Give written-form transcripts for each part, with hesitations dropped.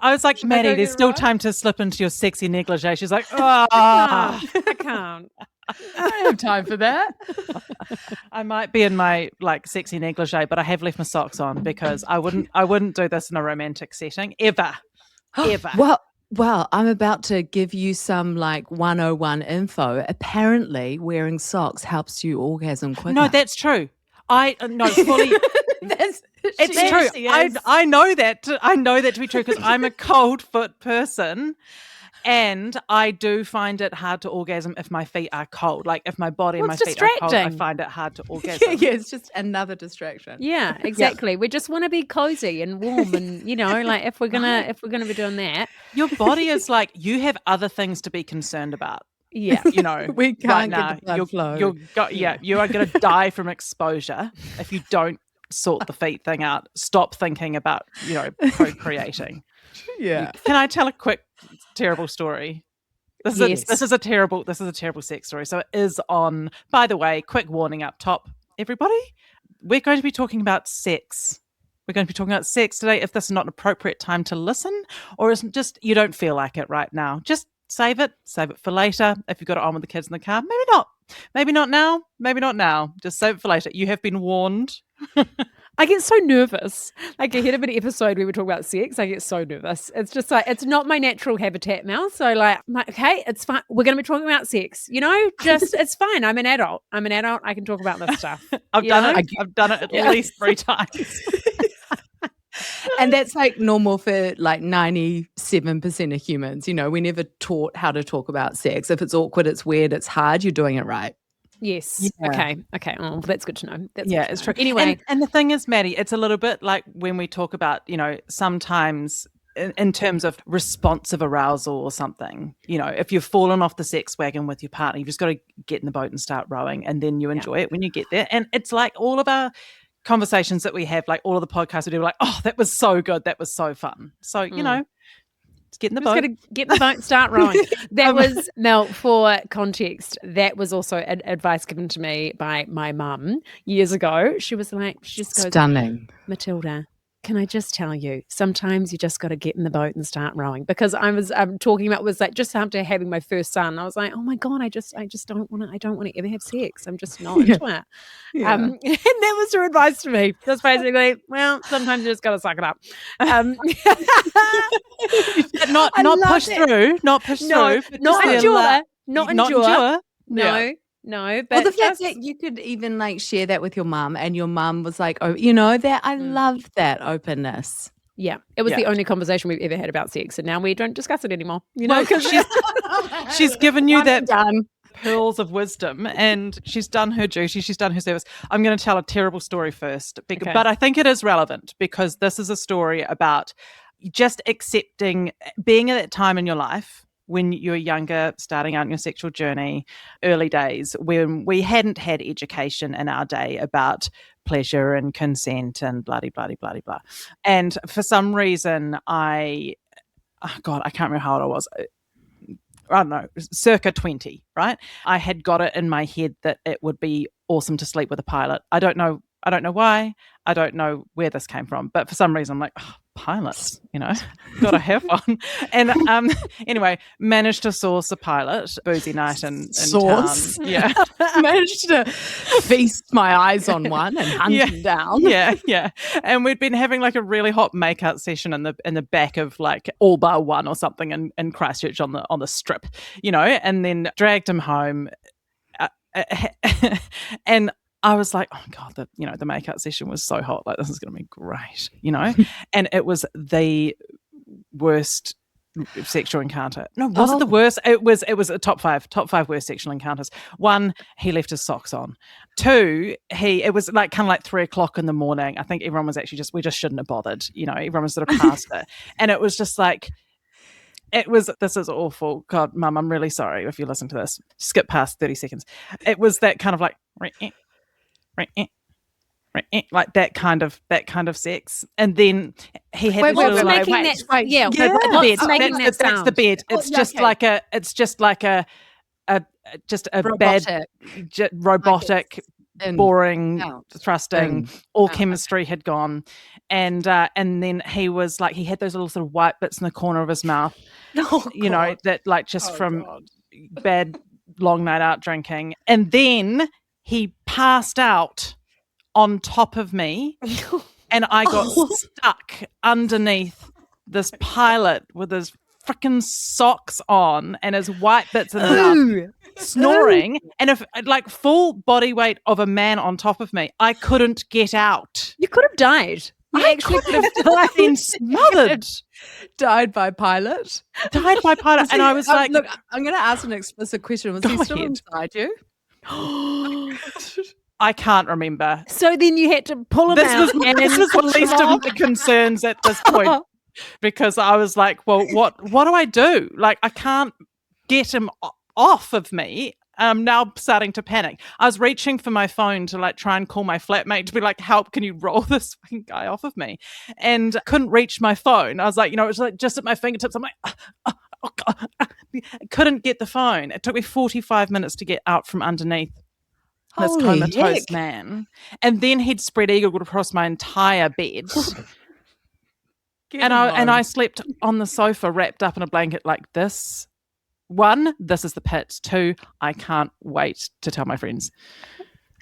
I was like, Should I Matty, go there's get still right? time to slip into your sexy negligee. She's like, I can't. I don't have time for that. I might be in my like sexy negligee, but I have left my socks on because I wouldn't do this in a romantic setting ever. Well, I'm about to give you some like 101 info. Apparently, wearing socks helps you orgasm quicker. No, that's true. No, fully. It's true. I know that. I know that to be true because I'm a cold foot person, and I do find it hard to orgasm if my feet are cold. Like if my body and my feet are cold, I find it hard to orgasm. Yeah, it's just another distraction. Yeah, exactly. We just want to be cozy and warm, and like if we're gonna be doing that, your body is like you have other things to be concerned about. Yeah, we can't right get the blood flow. You are going to die from exposure if you don't sort the feet thing out. Stop thinking about procreating. Yeah. Can I tell a quick terrible story? This is a terrible sex story. So it is on. By the way, quick warning up top, everybody. We're going to be talking about sex. We're going to be talking about sex today. If this is not an appropriate time to listen, or is just you don't feel like it right now, just save it for later. If you've got it on with the kids in the car, maybe not now. Just save it for later. You have been warned. I get so nervous. Like ahead of an episode we were talking about sex, I get so nervous. It's just like, it's not my natural habitat now. So like, I'm like, okay, it's fine. We're going to be talking about sex, just, it's fine. I'm an adult. I can talk about this stuff. I've done it at least 3 times. And that's like normal for like 97% of humans. We never taught how to talk about sex. If it's awkward, it's weird, it's hard, you're doing it right. Yes. Yeah. Okay. Oh, that's good to know. It's true. Anyway. And the thing is, Matty, it's a little bit like when we talk about, sometimes in terms of responsive arousal or something, if you've fallen off the sex wagon with your partner, you've just got to get in the boat and start rowing, and then you enjoy it when you get there. And it's like all of our conversations that we have, like all of the podcasts we do, like, oh, that was so good. That was so fun. So, let's get in the boat. Just gotta get in the boat and start rowing. That was, Mel, for context, that was also advice given to me by my mum years ago. She was like, she just goes, stunning. Matilda, can I just tell you, sometimes you just got to get in the boat and start rowing. Because I was talking about, was like just after having my first son, I was like, oh my God, I just don't want to ever have sex. I'm just not into it. Yeah. And that was her advice to me. Just basically, well, sometimes you just got to suck it up. Not push through. Not endure. No, but well, the fact that you could even like share that with your mum, and your mum was like, oh, that I love that openness. Yeah, it was the only conversation we've ever had about sex, and now we don't discuss it anymore. Because she's given you that pearls of wisdom, and she's done her duty. She's done her service. I'm going to tell a terrible story first, but I think it is relevant because this is a story about just accepting being at that time in your life when you're younger, starting out in your sexual journey, early days, when we hadn't had education in our day about pleasure and consent and blah-de-blah-de-blah-de-blah. And for some reason, I can't remember how old I was. I don't know, circa 20, right? I had got it in my head that it would be awesome to sleep with a pilot. I don't know why. I don't know where this came from, but for some reason I'm like, oh, pilots, got to have one. And anyway, managed to source a pilot, boozy night in town. Yeah. Managed to feast my eyes on one and hunt him down. Yeah. And we'd been having like a really hot makeout session in the back of like All Bar One or something in Christchurch on the strip, and then dragged him home. And I was like, oh God, the makeout session was so hot. Like, this is going to be great, And it was the worst sexual encounter. No, was it the worst? It was a top five worst sexual encounters. 1, he left his socks on. 2, it was like kind of like 3:00 in the morning. I think everyone was actually we just shouldn't have bothered. Everyone was sort of past it. And it was just like, this is awful. God, Mum, I'm really sorry if you listen to this. Skip past 30 seconds. It was that kind of like, like that kind of sex, and then he had that's the bed. It's just like a robotic, robotic boring, out, thrusting, all chemistry had gone. And then he was like, he had those little sort of white bits in the corner of his mouth, that like just from bad long night out drinking. And then he passed out on top of me and I got stuck underneath this pilot with his freaking socks on and his white bits in the mouth, snoring, and if like full body weight of a man on top of me, I couldn't get out. You could have died. You actually could have been smothered. Died by pilot. And I was like, look, I'm going to ask an explicit question. Was he still inside you? I can't remember. So then you had to pull him out. This was the least of the concerns at this point. Because I was like, well, what do I do? Like, I can't get him off of me. I'm now starting to panic. I was reaching for my phone to like try and call my flatmate to be like, help, can you roll this fucking guy off of me? And couldn't reach my phone. I was like, it was like just at my fingertips. I'm like, oh God. I couldn't get the phone. It took me 45 minutes to get out from underneath this comatose man. And then he'd spread eagle across my entire bed. And I slept on the sofa wrapped up in a blanket like this. 1, this is the pit. 2, I can't wait to tell my friends.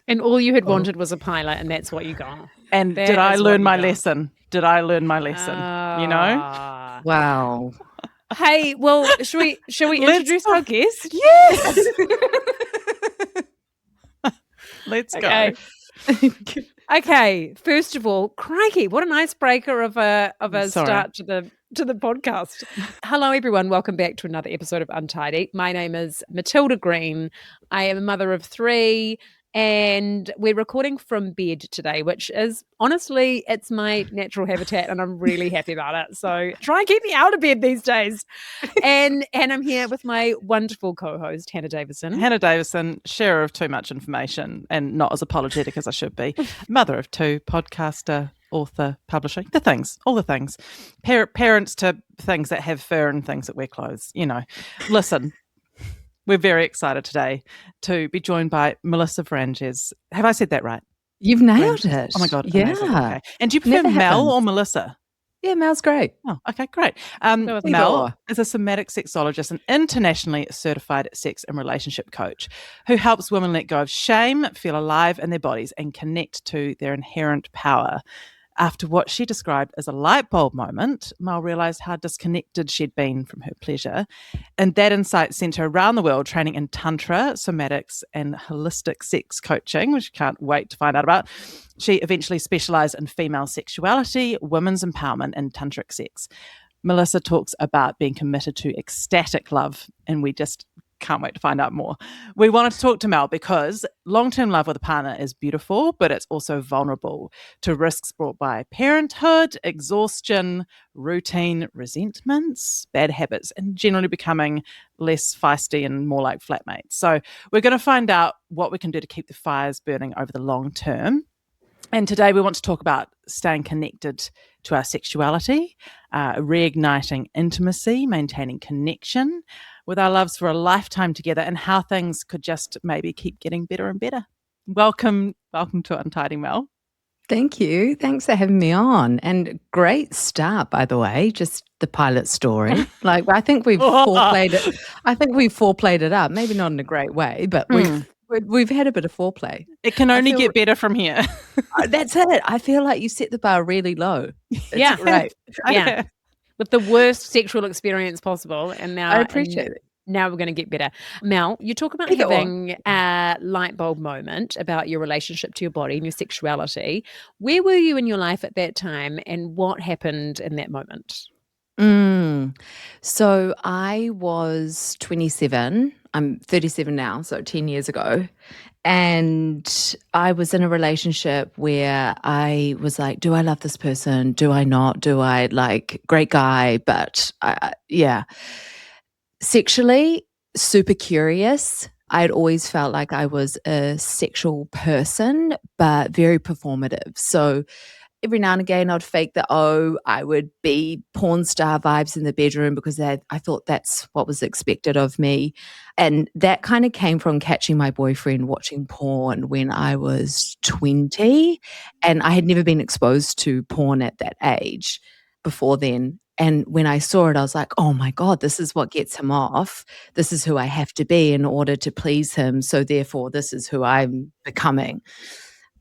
And all you had wanted was a pilot, and that's what you got. And did I learn my lesson? Did I learn my lesson? Wow. Hey, well, shall we introduce our guest? Yes. Let's go. Okay, first of all, crikey, what an icebreaker of a start to the podcast. Hello, everyone. Welcome back to another episode of Untidy. My name is Matilda Green. I am a mother of 3, and we're recording from bed today, which is honestly, it's my natural habitat, and I'm really happy about it. So try and keep me out of bed these days. And I'm here with my wonderful co-host, Hannah Davison. Hannah Davison, sharer of too much information and not as apologetic as I should be. Mother of 2, podcaster, author, publishing, all the things. Parents to things that have fur and things that wear clothes, Listen, we're very excited today to be joined by Melissa Vranjes. Have I said that right? You've nailed it. Oh my God. Yeah. Amazing. Okay. And do you prefer Mel or Melissa? Yeah, Mel's great. Oh, okay, great. Mel is a somatic sexologist and internationally certified sex and relationship coach who helps women let go of shame, feel alive in their bodies, and connect to their inherent power. After what she described as a light bulb moment, Mel realised how disconnected she'd been from her pleasure. And that insight sent her around the world training in tantra, somatics, and holistic sex coaching, which I can't wait to find out about. She eventually specialised in female sexuality, women's empowerment, and tantric sex. Melissa talks about being committed to ecstatic love, and we just can't wait to find out more. We wanted to talk to Mel because long-term love with a partner is beautiful, but it's also vulnerable to risks brought by parenthood, exhaustion, routine, resentments, bad habits, and generally becoming less feisty and more like flatmates. So we're going to find out what we can do to keep the fires burning over the long term. And today we want to talk about staying connected to our sexuality, reigniting intimacy, maintaining connection with our loves for a lifetime together, and how things could just maybe keep getting better and better. Welcome to Untidy, Mel. Thank you. Thanks for having me on. And great start, by the way, just the pilot story. Like, I think we've foreplayed it. I think we've foreplayed it up, maybe not in a great way, but we've had a bit of foreplay. It can only get better from here. That's it. I feel like you set the bar really low. Yeah. Right. Yeah. With the worst sexual experience possible. And now I appreciate it. Now we're going to get better. Mel, you talk about having a light bulb moment about your relationship to your body and your sexuality. Where were you in your life at that time, and what happened in that moment? So I was 27. I'm 37 now, so 10 years ago. And I was in a relationship where I was like, do I love this person? Do I not? Do I like, great guy, but sexually super curious. I'd always felt like I was a sexual person, but very performative. So every now and again I'd fake that, I would be porn star vibes in the bedroom because I thought that's what was expected of me. And that kind of came from catching my boyfriend watching porn when I was 20. And I had never been exposed to porn at that age before then. And when I saw it, I was like, oh my God, this is what gets him off. This is who I have to be in order to please him. So therefore, this is who I'm becoming,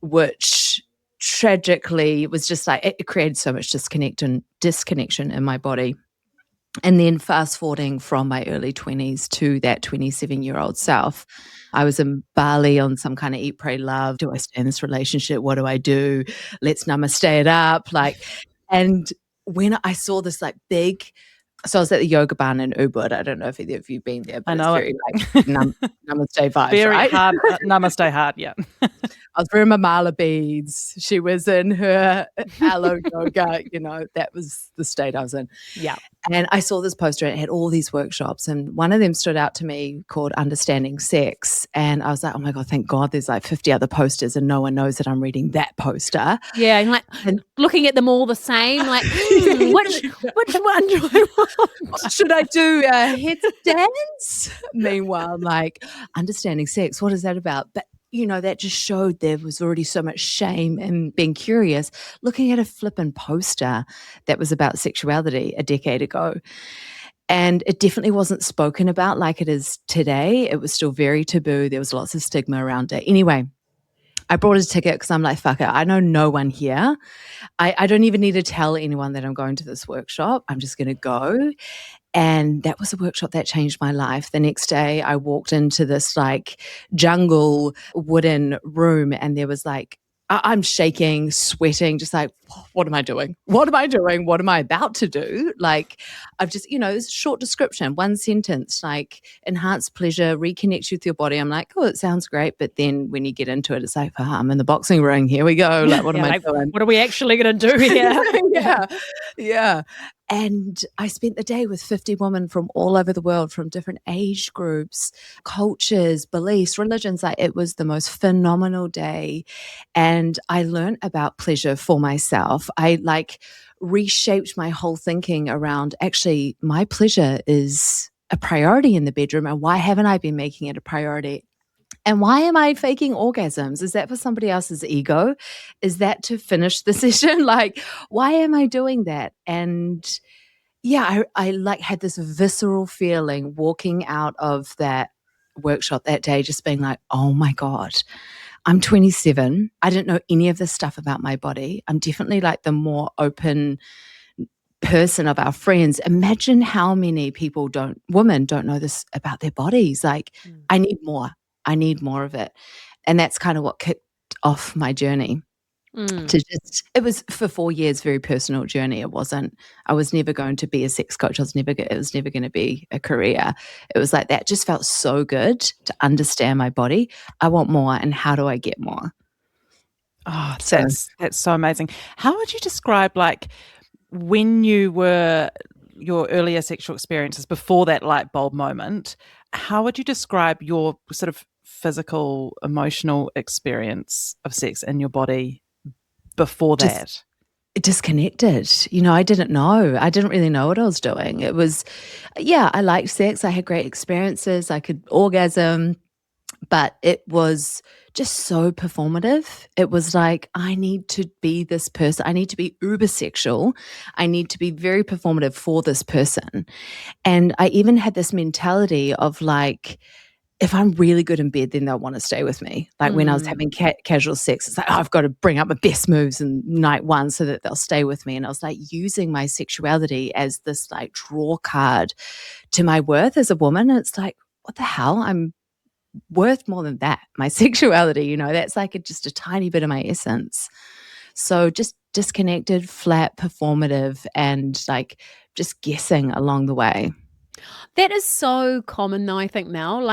which tragically was just like, it created so much disconnection in my body. And then fast forwarding from my early 20s to that 27-year-old self, I was in Bali on some kind of eat, pray, love. Do I stay in this relationship? What do I do? Let's namaste it up. And when I saw this so I was at the yoga barn in Ubud. I don't know if either of you been there, but I know it's very namaste vibes, very right? hard, namaste hard, yeah. I was wearing my mala beads. She was in her aloe yoga. That was the state I was in. Yeah. And I saw this poster and it had all these workshops, and one of them stood out to me called Understanding Sex. And I was like, oh my God, thank God there's 50 other posters and no one knows that I'm reading that poster. Yeah, and looking at them all the same, which one do I want? Should I do a headstands? Meanwhile, I'm like, Understanding Sex, what is that about? But that just showed there was already so much shame and being curious, looking at a flippin' poster that was about sexuality a decade ago. And it definitely wasn't spoken about like it is today. It was still very taboo. There was lots of stigma around it. Anyway, I brought a ticket because I'm like, fuck it, I know no one here. I don't even need to tell anyone that I'm going to this workshop. I'm just going to go. And that was a workshop that changed my life. The next day I walked into this jungle wooden room, and there was I'm shaking, sweating, just like, what am I doing? What am I doing? What am I about to do? I've just, it's a short description, one sentence, enhance pleasure, reconnect with your body. I'm like, oh, it sounds great. But then when you get into it, it's like, I'm in the boxing ring. Here we go. What am I doing? What are we actually going to do here? Yeah. And I spent the day with 50 women from all over the world, from different age groups, cultures, beliefs, religions. It was the most phenomenal day. And I learned about pleasure for myself. I reshaped my whole thinking around, actually, my pleasure is a priority in the bedroom. And why haven't I been making it a priority? And why am I faking orgasms? Is that for somebody else's ego? Is that to finish the session? Why am I doing that? And yeah, I had this visceral feeling walking out of that workshop that day, just being like, oh my God, I'm 27. I didn't know any of this stuff about my body. I'm definitely the more open person of our friends. Imagine how many women don't know this about their bodies. I need more. I need more of it. And that's kind of what kicked off my journey. It was for 4 years, very personal journey. I was never going to be a sex coach. It was never going to be a career. It was that just felt so good to understand my body. I want more. And how do I get more? Oh, that's so amazing. How would you describe when you were your earlier sexual experiences before that light bulb moment? How would you describe your sort of physical, emotional experience of sex in your body before that? Disconnected. I didn't know. I didn't really know what I was doing. It was, I liked sex. I had great experiences. I could orgasm, but it was just so performative. It was I need to be this person. I need to be uber sexual. I need to be very performative for this person. And I even had this mentality of if I'm really good in bed, then they'll want to stay with me. When I was having casual sex, it's I've got to bring up my best moves in night one so that they'll stay with me. And I was using my sexuality as this draw card to my worth as a woman. And it's what the hell? I'm worth more than that. My sexuality, that's just a tiny bit of my essence. So just disconnected, flat, performative, and just guessing along the way. That is so common though, I think, Mel.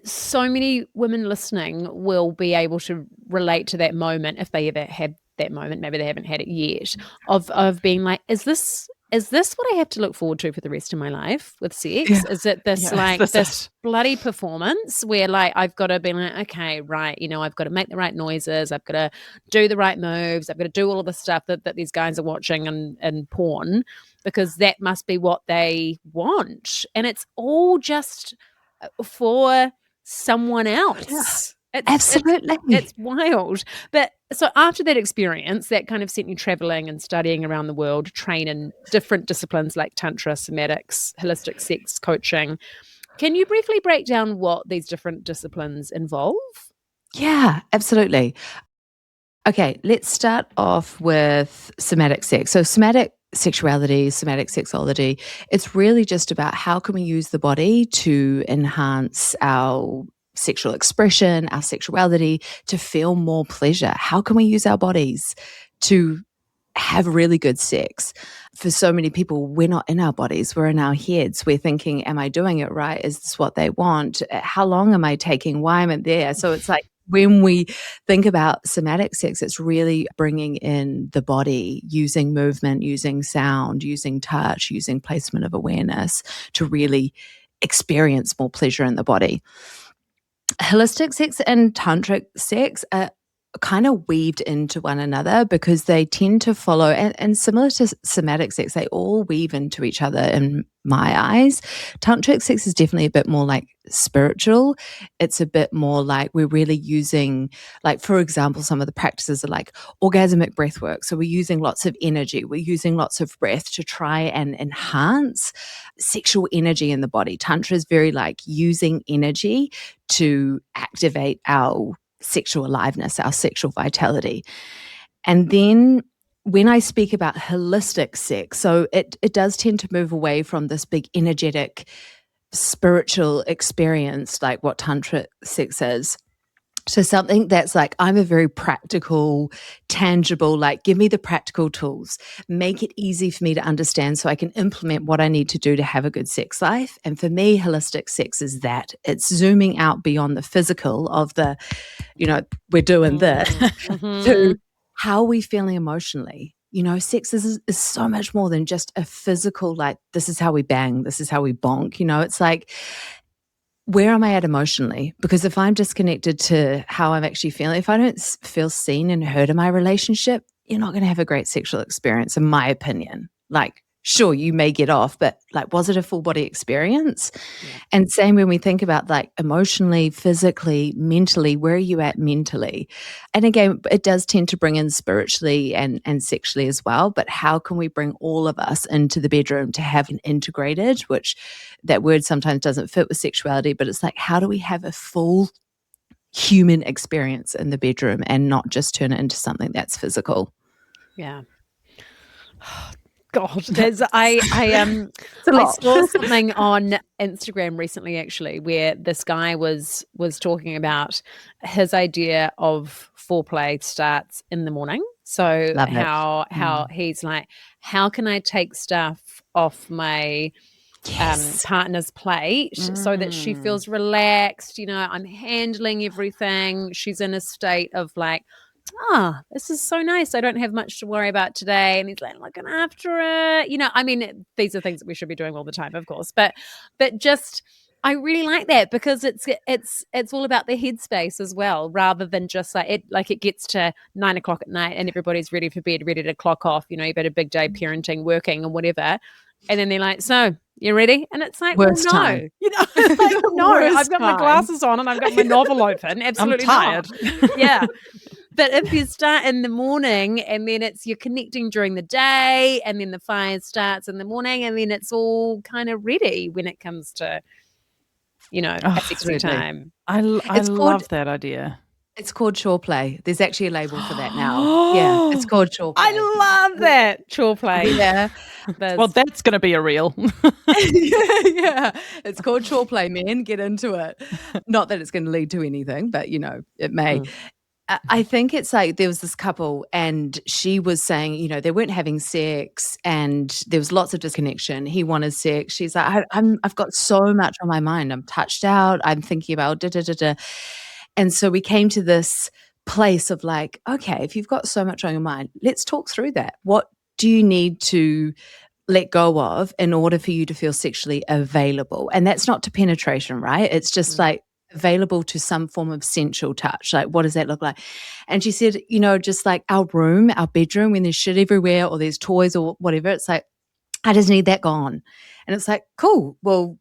So many women listening will be able to relate to that moment if they ever had that moment. Maybe they haven't had it yet, of being is this is this what I have to look forward to for the rest of my life with sex? Yeah. Is it this this bloody performance where like I've got to be like, okay, right, I've got to make the right noises, I've got to do the right moves, I've got to do all of the stuff that these guys are watching and porn, because that must be what they want. And it's all just for someone else. Absolutely. It's wild. But so after that experience, that kind of sent you traveling and studying around the world, train in different disciplines like tantra, somatics, holistic sex coaching. Can you briefly break down what these different disciplines involve? Yeah, absolutely. Okay, let's start off with somatic sex. So somatic sexuality, somatic sexology, it's really just about how can we use the body to enhance our sexual expression, our sexuality, to feel more pleasure. How can we use our bodies to have really good sex? For so many people, we're not in our bodies, we're in our heads. We're thinking, am I doing it right? Is this what they want? How long am I taking? Why am I there? So it's like, when we think about somatic sex, it's really bringing in the body, using movement, using sound, using touch, using placement of awareness to really experience more pleasure in the body. Holistic sex and tantric sex are kind of weaved into one another because they tend to follow, and similar to somatic sex, they all weave into each other in my eyes. Tantric sex is definitely a bit more like spiritual. It's a bit more like we're really using, like, for example, some of the practices are like orgasmic breath work. So we're using lots of energy, we're using lots of breath to try and enhance sexual energy in the body. Tantra is very like using energy to activate our sexual aliveness, our sexual vitality. And then when I speak about holistic sex, so it does tend to move away from this big energetic spiritual experience like what tantric sex is. So something that's like, I'm a very practical, tangible, like give me the practical tools, make it easy for me to understand so I can implement what I need to do to have a good sex life. And for me, holistic sex is that. It's zooming out beyond the physical of the, we're doing this, to how are we feeling emotionally? Sex is so much more than just a physical, like, this is how we bang, this is how we bonk. It's like, where am I at emotionally? Because if I'm disconnected to how I'm actually feeling, if I don't feel seen and heard in my relationship, you're not going to have a great sexual experience, in my opinion. Like, sure, you may get off, but like, was it a full body experience? Yeah. And same when we think about like emotionally, physically, mentally, where are you at mentally? And again, it does tend to bring in spiritually and sexually as well. But how can we bring all of us into the bedroom to have an integrated, which that word sometimes doesn't fit with sexuality, but it's like, how do we have a full human experience in the bedroom and not just turn it into something that's physical? Yeah. God, I saw something on Instagram recently, actually, where this guy was talking about his idea of foreplay starts in the morning. So how he's like, how can I take stuff off my partner's plate so that she feels relaxed? I'm handling everything. She's in a state of like, this is so nice. I don't have much to worry about today. And he's like looking after it. These are things that we should be doing all the time, of course. But just, I really like that because it's all about the headspace as well, rather than just like it gets to 9 o'clock at night and everybody's ready for bed, ready to clock off. You've had a big day parenting, working and whatever. And then they're like, so you ready? And it's like, well, no, time. Like, no, I've got my glasses on and I've got my novel open. Absolutely I'm tired. Yeah. But if you start in the morning and then you're connecting during the day and then the fire starts in the morning and then it's all kind of ready when it comes to, a sexy time. I love that idea. It's called chore play. There's actually a label for that now. Yeah, it's called chore play. I love that, chore play. Yeah. Well, that's going to be a reel. yeah. It's called chore play, men. Get into it. Not that it's going to lead to anything, but, it may. I think it's like there was this couple and she was saying, they weren't having sex and there was lots of disconnection. He wanted sex. She's like, I've got so much on my mind. I'm touched out. I'm thinking about da-da-da-da. And so we came to this place of like, okay, if you've got so much on your mind, let's talk through that. What do you need to let go of in order for you to feel sexually available? And that's not to penetration, right? It's just like available to some form of sensual touch. Like, what does that look like? And she said, just like our bedroom, when there's shit everywhere or there's toys or whatever, it's like, I just need that gone. And it's like, cool. Well,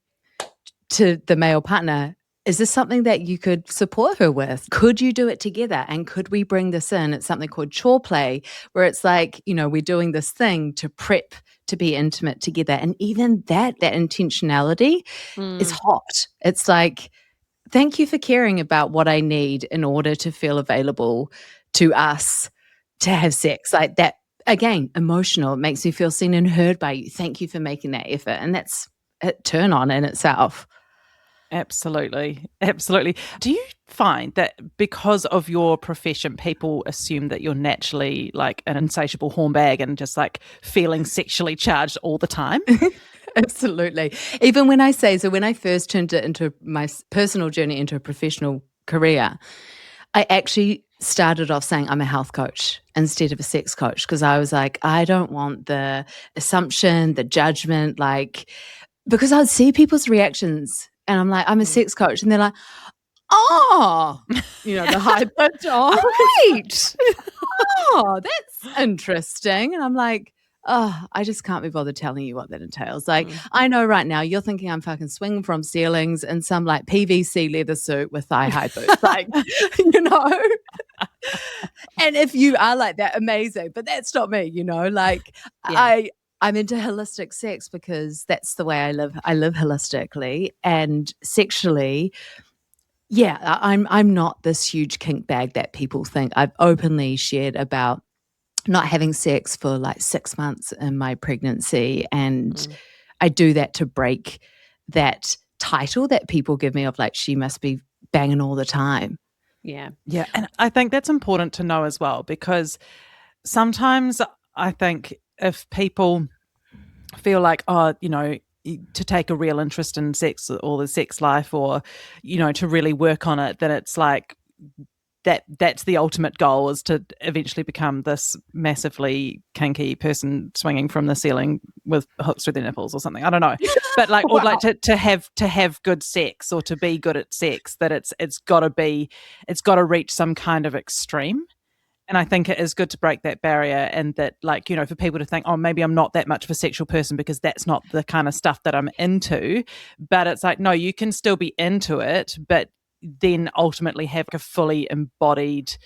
to the male partner, is this something that you could support her with? Could you do it together? And could we bring this in? It's something called chore play, where it's like, we're doing this thing to prep to be intimate together. And even that intentionality is hot. It's like, thank you for caring about what I need in order to feel available to us to have sex. Like that, again, emotional. It makes me feel seen and heard by you. Thank you for making that effort. And that's a turn on in itself. Absolutely. Do you find that because of your profession, people assume that you're naturally like an insatiable hornbag and just like feeling sexually charged all the time? Absolutely. Even when I first turned it into my personal journey into a professional career, I actually started off saying I'm a health coach instead of a sex coach, because I was like, I don't want the assumption, the judgment, because I'd see people's reactions. And I'm like, I'm a sex coach. And they're like, oh, the high pitch. Oh, right. Oh, that's interesting. And I'm like, oh, I just can't be bothered telling you what that entails. Like, I know right now you're thinking I'm fucking swinging from ceilings in some like PVC leather suit with thigh-high boots. Like, And if you are like that, amazing. But that's not me, I'm into holistic sex because that's the way I live. I live holistically and sexually. Yeah, I'm not this huge kink bag that people think. I've openly shared about not having sex for like 6 months in my pregnancy, and I do that to break that title that people give me of like, she must be banging all the time. Yeah. And I think that's important to know as well, because sometimes I think if people feel like, to take a real interest in sex or the sex life, or, to really work on it, then it's like that's the ultimate goal, is to eventually become this massively kinky person swinging from the ceiling with hooks through their nipples or something. I don't know. But like, or like to have good sex or to be good at sex, that it's got to reach some kind of extreme. And I think it is good to break that barrier, and that, like, for people to think, oh, maybe I'm not that much of a sexual person because that's not the kind of stuff that I'm into. But it's like, no, you can still be into it, but then ultimately have a fully embodied,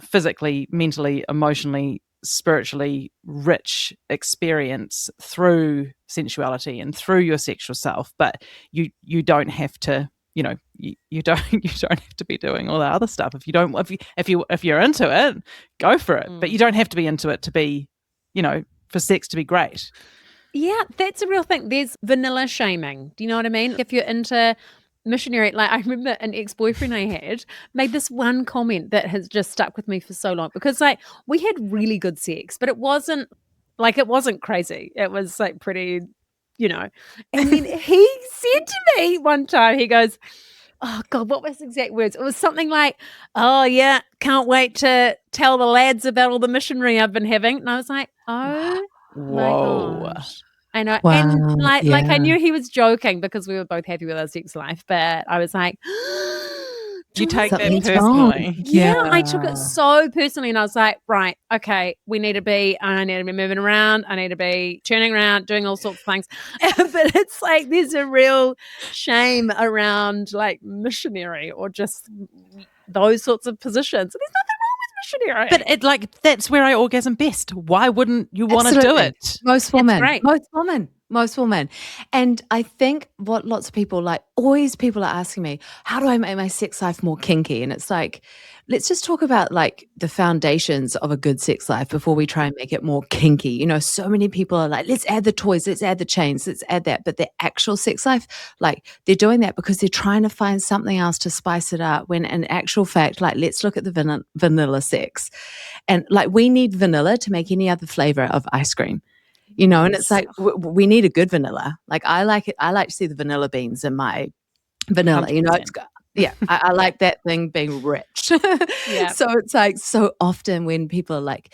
physically, mentally, emotionally, spiritually rich experience through sensuality and through your sexual self. But you don't have to, you don't have to be doing all that other stuff. If you're into it, go for it. But you don't have to be into it to be, for sex to be great. Yeah, that's a real thing. There's vanilla shaming. Do you know what I mean? If you're into missionary, like I remember an ex-boyfriend I had made this one comment that has just stuck with me for so long, because like we had really good sex, but it wasn't crazy. It was like pretty, and then he said to me one time, he goes, oh God, what was his exact words? It was something like, oh yeah, can't wait to tell the lads about all the missionary I've been having. And I was like, oh whoa. my gosh. I know. Wow, And like I knew he was joking because we were both happy with our sex life, but I was like, you take that personally. Wrong. Yeah, I took it so personally, and I was like, right, okay, I need to be moving around, I need to be turning around, doing all sorts of things. But it's like there's a real shame around like missionary or just those sorts of positions. There's nothing wrong with missionary. But that's where I orgasm best. Why wouldn't you want to do it? Most women. And I think what lots of people always people are asking me, how do I make my sex life more kinky? And it's like, let's just talk about like the foundations of a good sex life before we try and make it more kinky. So many people are like, let's add the toys, let's add the chains, let's add that. But the actual sex life, like they're doing that because they're trying to find something else to spice it up, when in actual fact, like let's look at the vanilla sex. And like we need vanilla to make any other flavor of ice cream. And it's like we need a good vanilla. Like I like it. I like to see the vanilla beans in my vanilla. 100%. I like that thing being rich. Yeah. So it's like so often when people are like,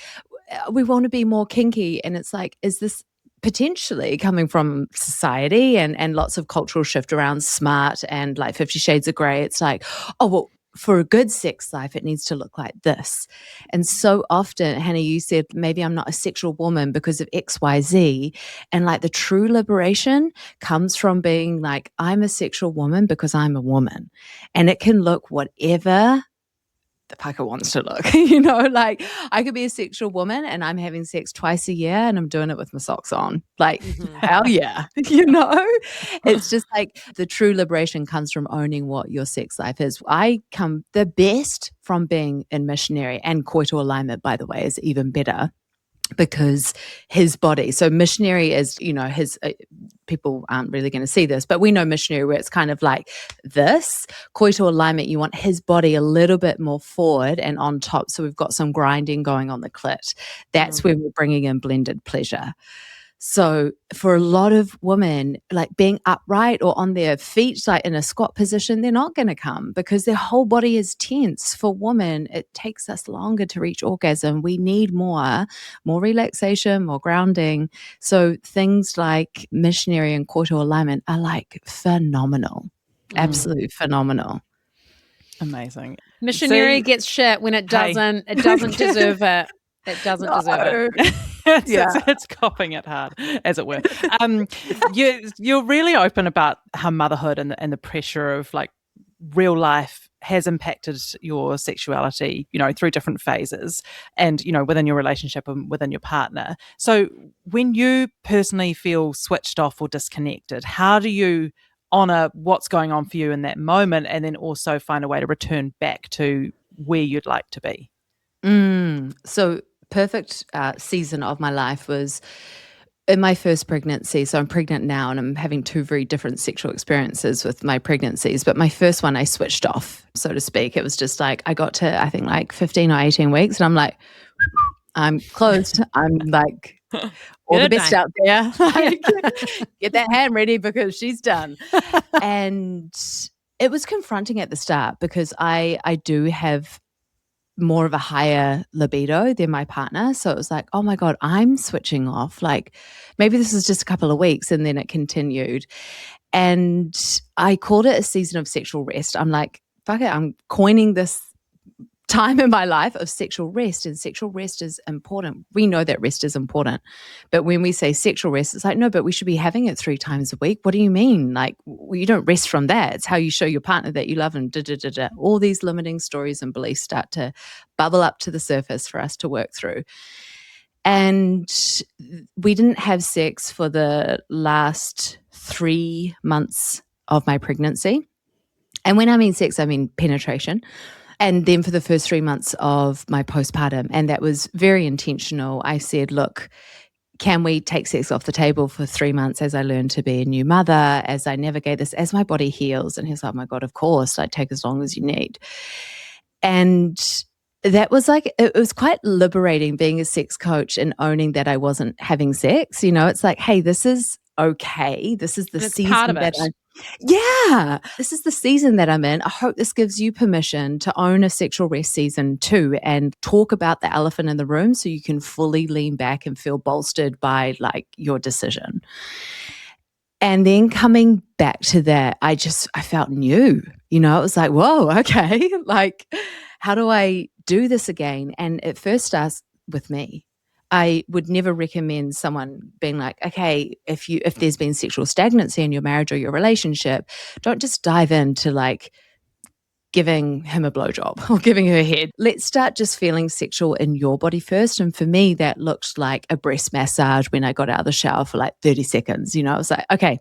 we want to be more kinky, and it's like, is this potentially coming from society and lots of cultural shift around smart and like 50 Shades of Grey, it's like, oh, well, for a good sex life, it needs to look like this. And so often, Hannah, you said, maybe I'm not a sexual woman because of X, Y, Z. And like the true liberation comes from being like, I'm a sexual woman because I'm a woman. And it can look whatever the fucker wants to look, like I could be a sexual woman and I'm having sex twice a year and I'm doing it with my socks on. Like, hell yeah, It's just like the true liberation comes from owning what your sex life is. I come the best from being in missionary, and coital alignment, by the way, is even better. Because his body, so missionary is, his people aren't really going to see this, but we know missionary where it's kind of like this. Coital alignment, you want his body a little bit more forward and on top. So we've got some grinding going on the clit. That's where we're bringing in blended pleasure. So for a lot of women, like being upright or on their feet, like in a squat position, they're not going to come because their whole body is tense. For women, it takes us longer to reach orgasm. We need more relaxation, more grounding. So things like missionary and coital alignment are like phenomenal, absolutely phenomenal. Amazing. Missionary gets shit when it doesn't. It doesn't deserve it. It doesn't deserve it. It's copping it hard, as it were. You're really open about how motherhood and the pressure of like real life has impacted your sexuality, through different phases and, within your relationship and within your partner. So when you personally feel switched off or disconnected, how do you honor what's going on for you in that moment and then also find a way to return back to where you'd like to be? So perfect season of my life was in my first pregnancy. So I'm pregnant now and I'm having two very different sexual experiences with my pregnancies. But my first one, I switched off, so to speak. It was just like, I got to, I think like 15 or 18 weeks and I'm like, I'm closed. I'm like, all the best out there. Like, get that hand ready because she's done. And it was confronting at the start because I do have more of a higher libido than my partner. So it was like, oh my God, I'm switching off. Like maybe this is just a couple of weeks, and then it continued. And I called it a season of sexual rest. I'm like, fuck it, I'm coining this time in my life of sexual rest, and sexual rest is important. We know that rest is important. But when we say sexual rest, it's like, no, but we should be having it 3 times a week. What do you mean? Like, well, you don't rest from that. It's how you show your partner that you love them. All these limiting stories and beliefs start to bubble up to the surface for us to work through. And we didn't have sex for the last 3 months of my pregnancy. And when I mean sex, I mean penetration. And then for the first 3 months of my postpartum, and that was very intentional, I said, look, can we take sex off the table for 3 months as I learn to be a new mother, as I navigate this, as my body heals? And he's like, oh my God, of course, like take as long as you need. And that was like, it was quite liberating being a sex coach and owning that I wasn't having sex. It's like, hey, this is okay. This is the season that this is the season that I'm in. I hope this gives you permission to own a sexual rest season too, and talk about the elephant in the room so you can fully lean back and feel bolstered by like your decision. And then coming back to that, I felt new, it was like, whoa, okay. Like, how do I do this again? And it first starts with me. I would never recommend someone being like, okay, if there's been sexual stagnancy in your marriage or your relationship, don't just dive into like giving him a blowjob or giving her a head. Let's start just feeling sexual in your body first. And for me, that looked like a breast massage when I got out of the shower for like 30 seconds. I was like, okay,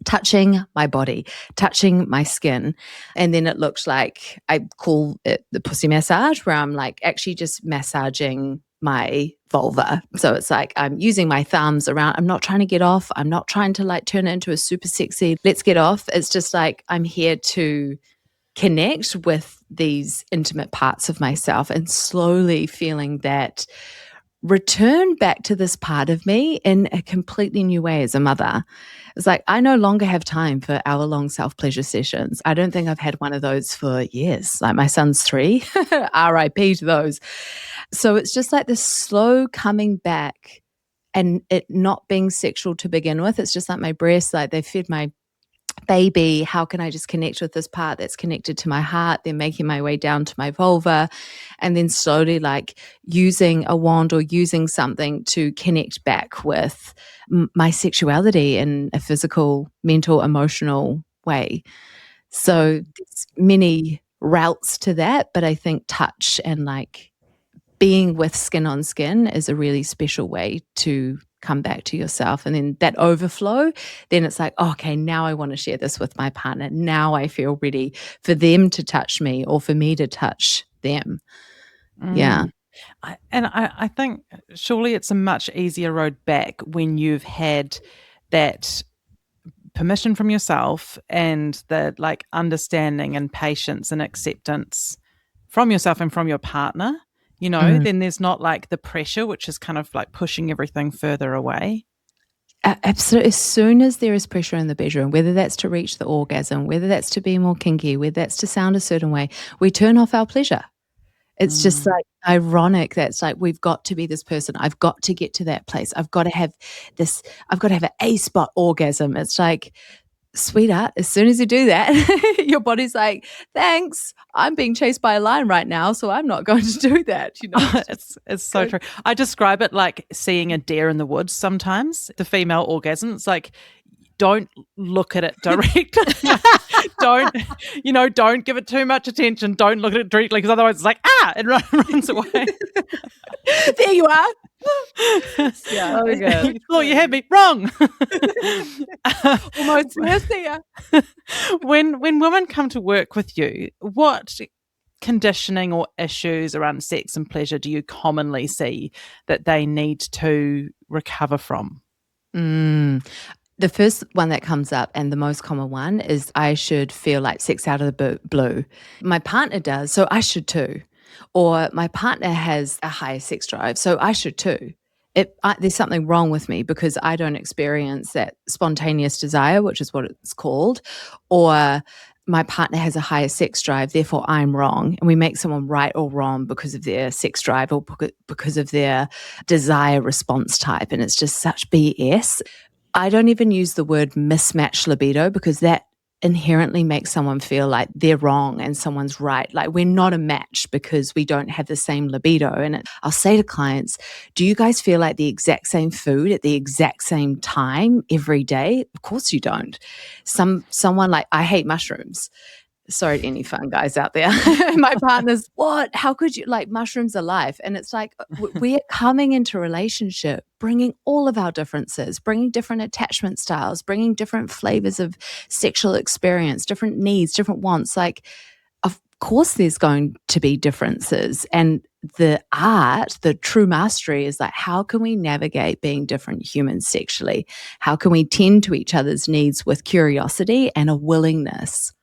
touching my body, touching my skin. And then it looked like, I call it the pussy massage, where I'm like actually just massaging my vulva. So it's like I'm using my thumbs around. I'm not trying to get off. I'm not trying to like turn it into a super sexy, let's get off. It's just like I'm here to connect with these intimate parts of myself and slowly feeling that return back to this part of me in a completely new way as a mother. It's like I no longer have time for hour-long self-pleasure sessions. I don't think I've had one of those for years. Like my son's 3, RIP to those. So it's just like this slow coming back and it not being sexual to begin with. It's just like my breasts, like they fed my baby. How can I just connect with this part that's connected to my heart, then making my way down to my vulva, and then slowly like using a wand or using something to connect back with my sexuality in a physical, mental, emotional way. So there's many routes to that, but I think touch and like being with skin on skin is a really special way to come back to yourself. And then that overflow, then it's like, oh, okay, now I want to share this with my partner. Now I feel ready for them to touch me or for me to touch them. Yeah. I think surely it's a much easier road back when you've had that permission from yourself and the like understanding and patience and acceptance from yourself and from your partner, you know, then there's not like the pressure, which is kind of like pushing everything further away. Absolutely. As soon as there is pressure in the bedroom, whether that's to reach the orgasm, whether that's to be more kinky, whether that's to sound a certain way, we turn off our pleasure. It's just like ironic that's like, we've got to be this person. I've got to get to that place. I've got to have this, I've got to have an A-spot orgasm. It's like, sweetheart, as soon as you do that, your body's like, thanks, I'm being chased by a lion right now, so I'm not going to do that. You know, it's so true. I describe it like seeing a deer in the woods sometimes, the female orgasm. It's like, don't look at it directly. Don't give it too much attention. Don't look at it directly because otherwise it's like, it runs away. There you are. Yeah. Oh, good. You thought you had me wrong. Almost there. When women come to work with you, what conditioning or issues around sex and pleasure do you commonly see that they need to recover from? The first one that comes up, and the most common one, is I should feel like sex out of the blue. My partner does, so I should too. Or my partner has a higher sex drive, so I should too. There's something wrong with me because I don't experience that spontaneous desire, which is what it's called. Or my partner has a higher sex drive, therefore I'm wrong. And we make someone right or wrong because of their sex drive or because of their desire response type. And it's just such BS. I don't even use the word mismatched libido because that inherently makes someone feel like they're wrong and someone's right. Like we're not a match because we don't have the same libido. And I'll say to clients, do you guys feel like the exact same food at the exact same time every day? Of course you don't. Someone like, I hate mushrooms. Sorry to any fun guys out there. My partner's, what? How could you? Like, mushrooms are life. And it's like, we're coming into relationship, bringing all of our differences, bringing different attachment styles, bringing different flavors of sexual experience, different needs, different wants. Like, of course there's going to be differences. And the art, the true mastery is like, how can we navigate being different humans sexually? How can we tend to each other's needs with curiosity and a willingness?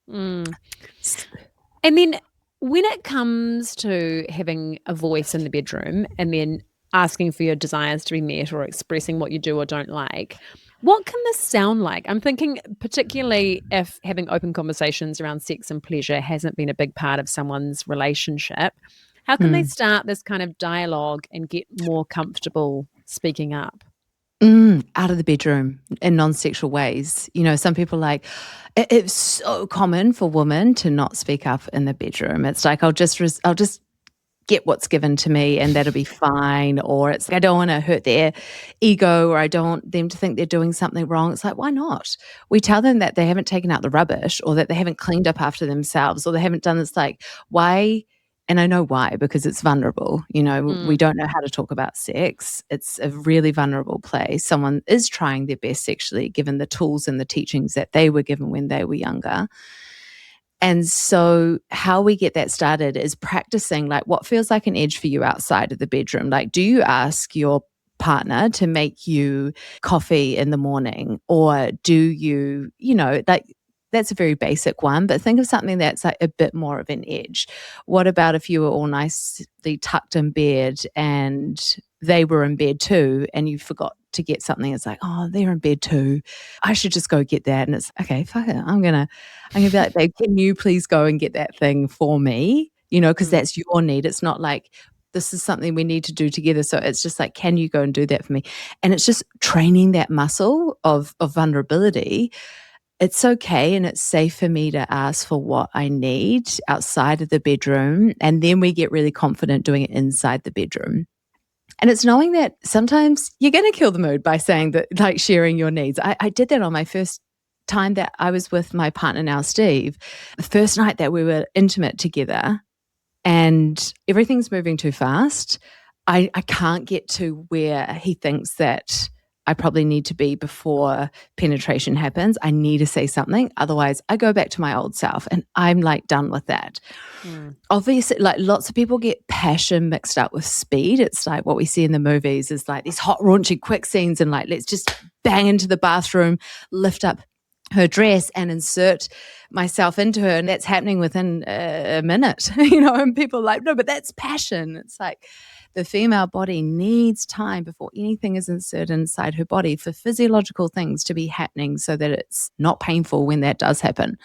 And then when it comes to having a voice in the bedroom and then asking for your desires to be met or expressing what you do or don't like, what can this sound like? I'm thinking particularly if having open conversations around sex and pleasure hasn't been a big part of someone's relationship, how can they start this kind of dialogue and get more comfortable speaking up? Out of the bedroom in non-sexual ways. You know, some people like, it's so common for women to not speak up in the bedroom. It's like, I'll just get what's given to me and that'll be fine. Or it's like, I don't want to hurt their ego, or I don't want them to think they're doing something wrong. It's like, why not? We tell them that they haven't taken out the rubbish or that they haven't cleaned up after themselves or they haven't done this. Like, why? And I know why, because it's vulnerable. You know, we don't know how to talk about sex. It's a really vulnerable place. Someone is trying their best sexually, given the tools and the teachings that they were given when they were younger. And so how we get that started is practicing like what feels like an edge for you outside of the bedroom. Like, do you ask your partner to make you coffee in the morning? Or do you, like, that's a very basic one, but think of something that's like a bit more of an edge. What about if you were all nicely tucked in bed and they were in bed too and you forgot to get something? It's like, oh, they're in bed too, I should just go get that. And it's okay, fuck it, I'm gonna be like, babe, can you please go and get that thing for me? Because that's your need. It's not like this is something we need to do together. So it's just like, can you go and do that for me? And it's just training that muscle of vulnerability. It's okay and it's safe for me to ask for what I need outside of the bedroom. And then we get really confident doing it inside the bedroom. And it's knowing that sometimes you're going to kill the mood by saying that, like sharing your needs. I did that on my first time that I was with my partner now, Steve. The first night that we were intimate together and everything's moving too fast. I can't get to where he thinks that I probably need to be before penetration happens. I need to say something. Otherwise, I go back to my old self and I'm like done with that. Obviously, like lots of people get passion mixed up with speed. It's like what we see in the movies is like these hot, raunchy, quick scenes and like, let's just bang into the bathroom, lift up her dress and insert myself into her. And that's happening within a minute, and people are like, no, but that's passion. It's like, the female body needs time before anything is inserted inside her body for physiological things to be happening so that it's not painful when that does happen.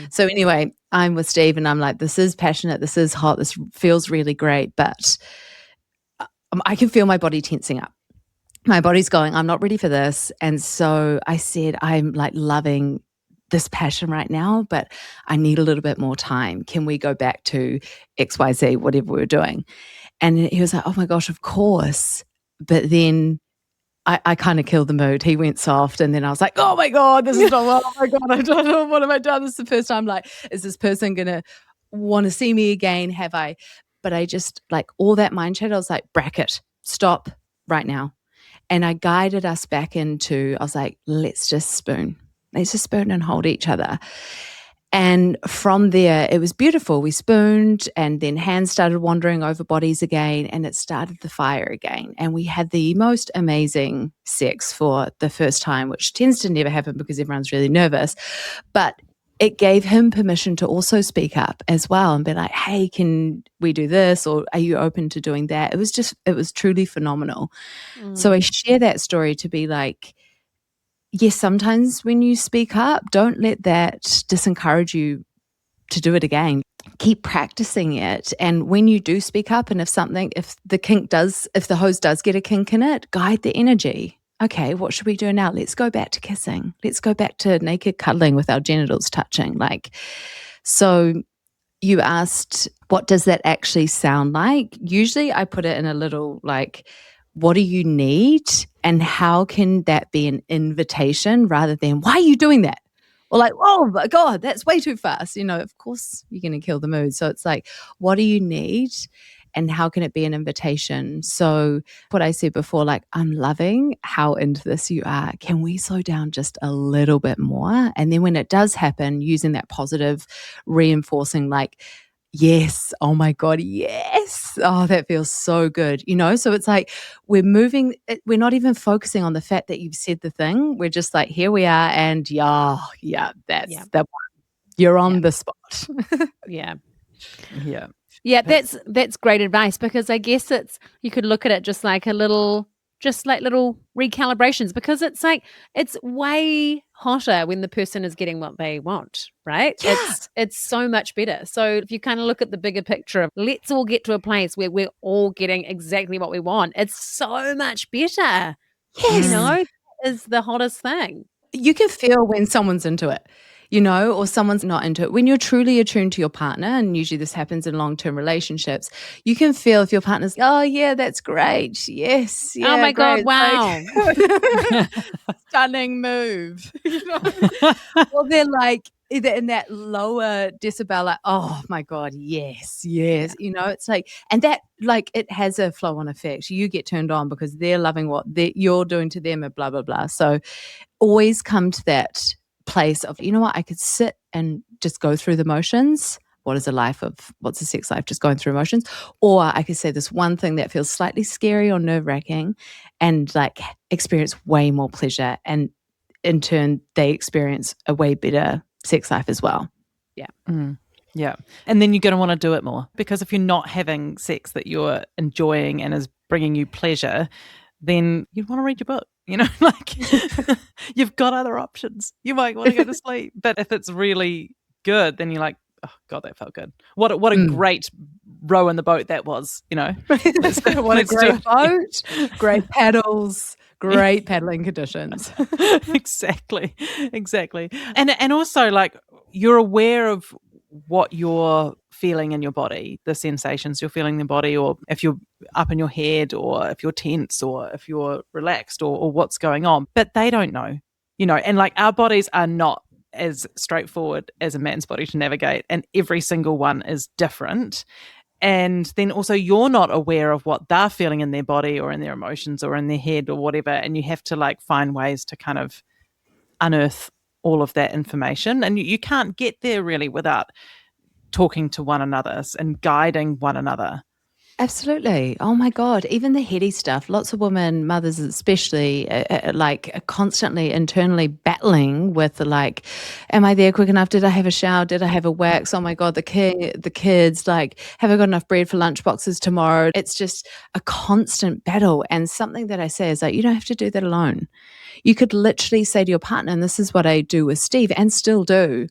So anyway, I'm with Steve and I'm like, this is passionate, this is hot, this feels really great, but I can feel my body tensing up. My body's going, I'm not ready for this. And so I said, I'm like loving this passion right now, but I need a little bit more time. Can we go back to XYZ, whatever we were doing? And he was like, oh my gosh, of course. But then I kind of killed the mood. He went soft. And then I was like, oh my God, this is not, oh my God, I don't know, what have I done? This is the first time, like, is this person going to want to see me again? Have I? But I just, like, all that mind chat, I was like, bracket, stop right now. And I guided us back into, I was like, let's just spoon. Let's just spoon and hold each other. And from there, it was beautiful. We spooned and then hands started wandering over bodies again and it started the fire again. And we had the most amazing sex for the first time, which tends to never happen because everyone's really nervous. But it gave him permission to also speak up as well and be like, hey, can we do this? Or are you open to doing that? It was truly phenomenal. So I share that story to be like, yes, sometimes when you speak up, don't let that disencourage you to do it again. Keep practicing it. And when you do speak up and if the hose does get a kink in it, guide the energy. Okay, what should we do now? Let's go back to kissing. Let's go back to naked cuddling with our genitals touching. So you asked, what does that actually sound like? Usually I put it in a little what do you need? And how can that be an invitation rather than, why are you doing that? Or oh my God, that's way too fast. Of course you're going to kill the mood. So it's like, what do you need? And how can it be an invitation? So what I said before, I'm loving how into this you are. Can we slow down just a little bit more? And then when it does happen, using that positive reinforcing, yes, oh my God, yes. Oh, that feels so good. So it's like we're moving, we're not even focusing on the fact that you've said the thing. We're just like, here we are. And that's that one. You're on the spot. Yeah. Yeah. Yeah, that's great advice because I guess you could look at it just like little recalibrations because it's way hotter when the person is getting what they want, right? Yeah. It's so much better. So if you kind of look at the bigger picture of let's all get to a place where we're all getting exactly what we want, it's so much better. Yes. Is the hottest thing. You can feel when someone's into it. Or someone's not into it. When you're truly attuned to your partner, and usually this happens in long-term relationships, you can feel if your partner's, oh, yeah, that's great. Yes. Yeah, oh, my great, God, wow. Stunning move. Or they're either in that lower decibel, oh, my God, yes. Yeah. It's and that, it has a flow-on effect. You get turned on because they're loving what you're doing to them and blah, blah, blah. So always come to that place of, I could sit and just go through the motions. What's a sex life? Just going through motions. Or I could say this one thing that feels slightly scary or nerve-wracking and experience way more pleasure. And in turn, they experience a way better sex life as well. Yeah. Yeah. And then you're going to want to do it more because if you're not having sex that you're enjoying and is bringing you pleasure, then you'd want to read your book. You've got other options. You might want to go to sleep. But if it's really good, then you're like, oh God, that felt good. What a great rowing the boat that was, you know. What a great boat, great paddles, great paddling conditions. Exactly. And also, like, you're aware of what you're feeling in your body, the sensations you're feeling in the body, or if you're up in your head, or if you're tense, or if you're relaxed, or what's going on. But they don't know, you know, and like our bodies are not as straightforward as a man's body to navigate, and every single one is different. And then also you're not aware of what they're feeling in their body or in their emotions or in their head or whatever, and you have to like find ways to kind of unearth all of that information. And you can't get there really without talking to one another and guiding one another. Absolutely. Oh my God. Even the heady stuff. Lots of women, mothers especially, are constantly internally battling with like, am I there quick enough? Did I have a shower? Did I have a wax? Oh my God, the kids, like, have I got enough bread for lunch boxes tomorrow? It's just a constant battle. And something that I say is like, you don't have to do that alone. You could literally say to your partner, and this is what I do with Steve and still do,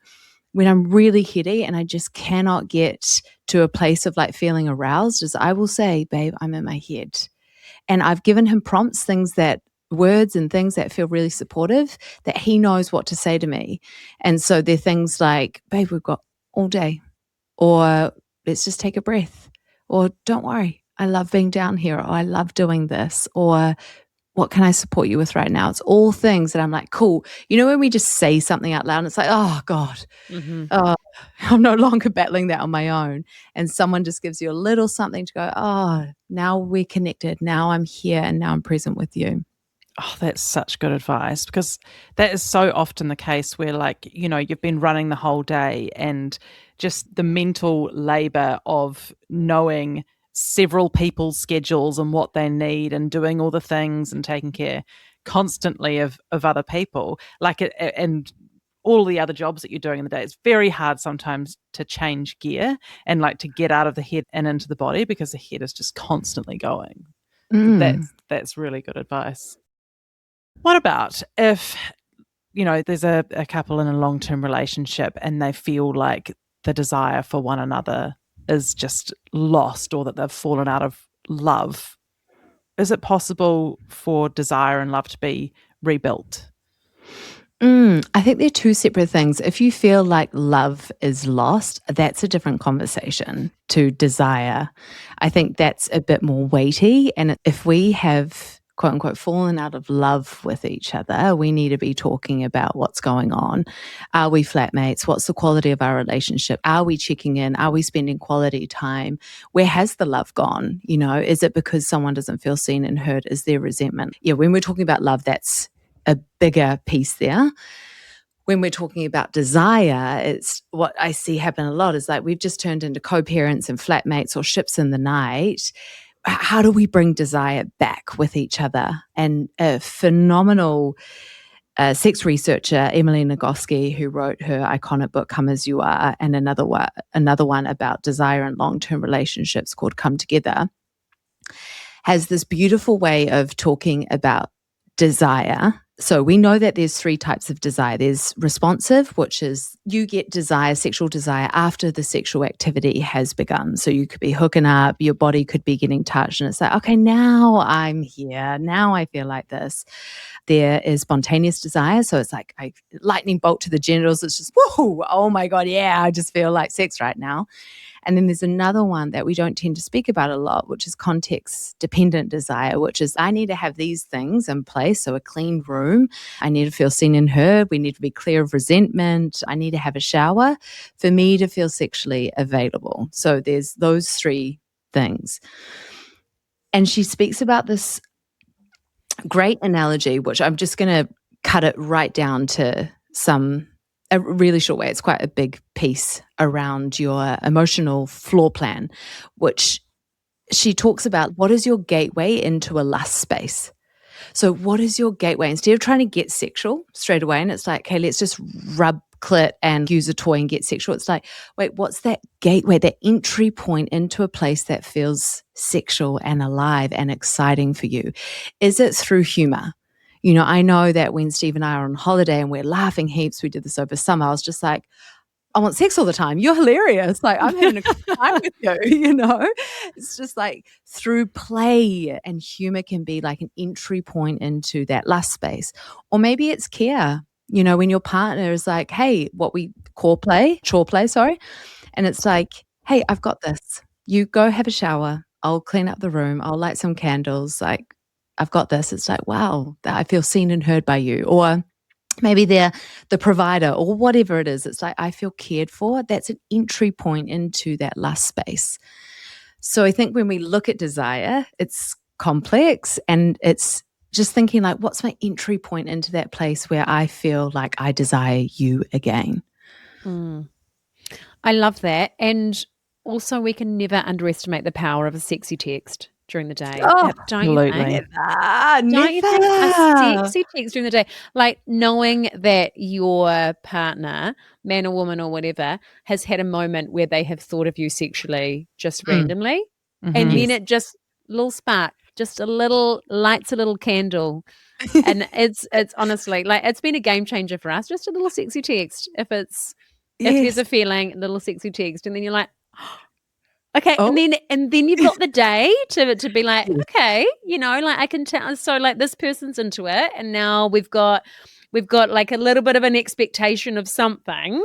when I'm really heady and I just cannot get to a place of like feeling aroused, is I will say, babe, I'm in my head. And I've given him prompts, words and things that feel really supportive, that he knows what to say to me. And so they're things like, babe, we've got all day, or let's just take a breath, or don't worry, I love being down here, or I love doing this, or what can I support you with right now? It's all things that I'm like, cool. You know, when we just say something out loud and it's like, oh God, I'm no longer battling that on my own. And someone just gives you a little something to go, oh, now we're connected. Now I'm here and now I'm present with you. Oh, that's such good advice, because that is so often the case where, like, you know, you've been running the whole day and just the mental labor of knowing several people's schedules and what they need and doing all the things and taking care constantly of other people, like it, and all the other jobs that you're doing in the day. It's very hard sometimes to change gear and like to get out of the head and into the body, because the head is just constantly going. That's really good advice. What about if, you know, there's a couple in a long-term relationship and they feel like the desire for one another is just lost, or that they've fallen out of love? Is it possible for desire and love to be rebuilt? I think they're two separate things. If you feel like love is lost, that's a different conversation to desire. I think that's a bit more weighty. And if we have, quote unquote, fallen out of love with each other, we need to be talking about what's going on. Are we flatmates? What's the quality of our relationship? Are we checking in? Are we spending quality time? Where has the love gone? You know, is it because someone doesn't feel seen and heard? Is there resentment? Yeah, when we're talking about love, that's a bigger piece there. When we're talking about desire, it's what I see happen a lot is like we've just turned into co-parents and flatmates or ships in the night. How do we bring desire back with each other? And a phenomenal sex researcher, Emily Nagoski, who wrote her iconic book, Come As You Are, and another one about desire and long-term relationships called Come Together, has this beautiful way of talking about desire. So we know that there's 3 types of desire. There's responsive, which is you get desire, sexual desire, after the sexual activity has begun. So you could be hooking up, your body could be getting touched, and it's like, okay, now I'm here. Now I feel like this. There is spontaneous desire. So it's like a lightning bolt to the genitals. It's just, whoa, oh my God, yeah, I just feel like sex right now. And then there's another one that we don't tend to speak about a lot, which is context-dependent desire, which is I need to have these things in place. So a clean room, I need to feel seen and heard, we need to be clear of resentment, I need to have a shower for me to feel sexually available. So there's those 3 things. And she speaks about this great analogy, which I'm just going to cut it right down to a really short way. It's quite a big piece around your emotional floor plan, which she talks about what is your gateway into a lust space. So what is your gateway? Instead of trying to get sexual straight away, and it's like, okay, let's just rub clit and use a toy and get sexual. It's like, wait, what's that gateway, that entry point into a place that feels sexual and alive and exciting for you? Is it through humor? You know, I know that when Steve and I are on holiday and we're laughing heaps, we did this over summer, I was just like, I want sex all the time. You're hilarious. Like, I'm having a good time with you, you know? It's just like through play, and humor can be like an entry point into that lust space. Or maybe it's care, you know, when your partner is like, hey, what we chore play, and it's like, hey, I've got this. You go have a shower. I'll clean up the room. I'll light some candles. Like, I've got this. It's like, wow, I feel seen and heard by you. Or maybe they're the provider or whatever it is. It's like, I feel cared for. That's an entry point into that lust space. So I think when we look at desire, it's complex, and it's just thinking like, what's my entry point into that place where I feel like I desire you again? I love that. And also, we can never underestimate the power of a sexy text during the day. Oh, don't you think? never. Don't you think a sexy text during the day, like knowing that your partner, man or woman or whatever, has had a moment where they have thought of you sexually just randomly, and then it just little spark, just a little lights a little candle, and it's honestly like it's been a game changer for us. Just a little sexy text, if there's a feeling, a little sexy text, and then you're like, okay, and then you've got the day to be like, okay, you know, like I can tell. So like this person's into it, and now we've got like a little bit of an expectation of something,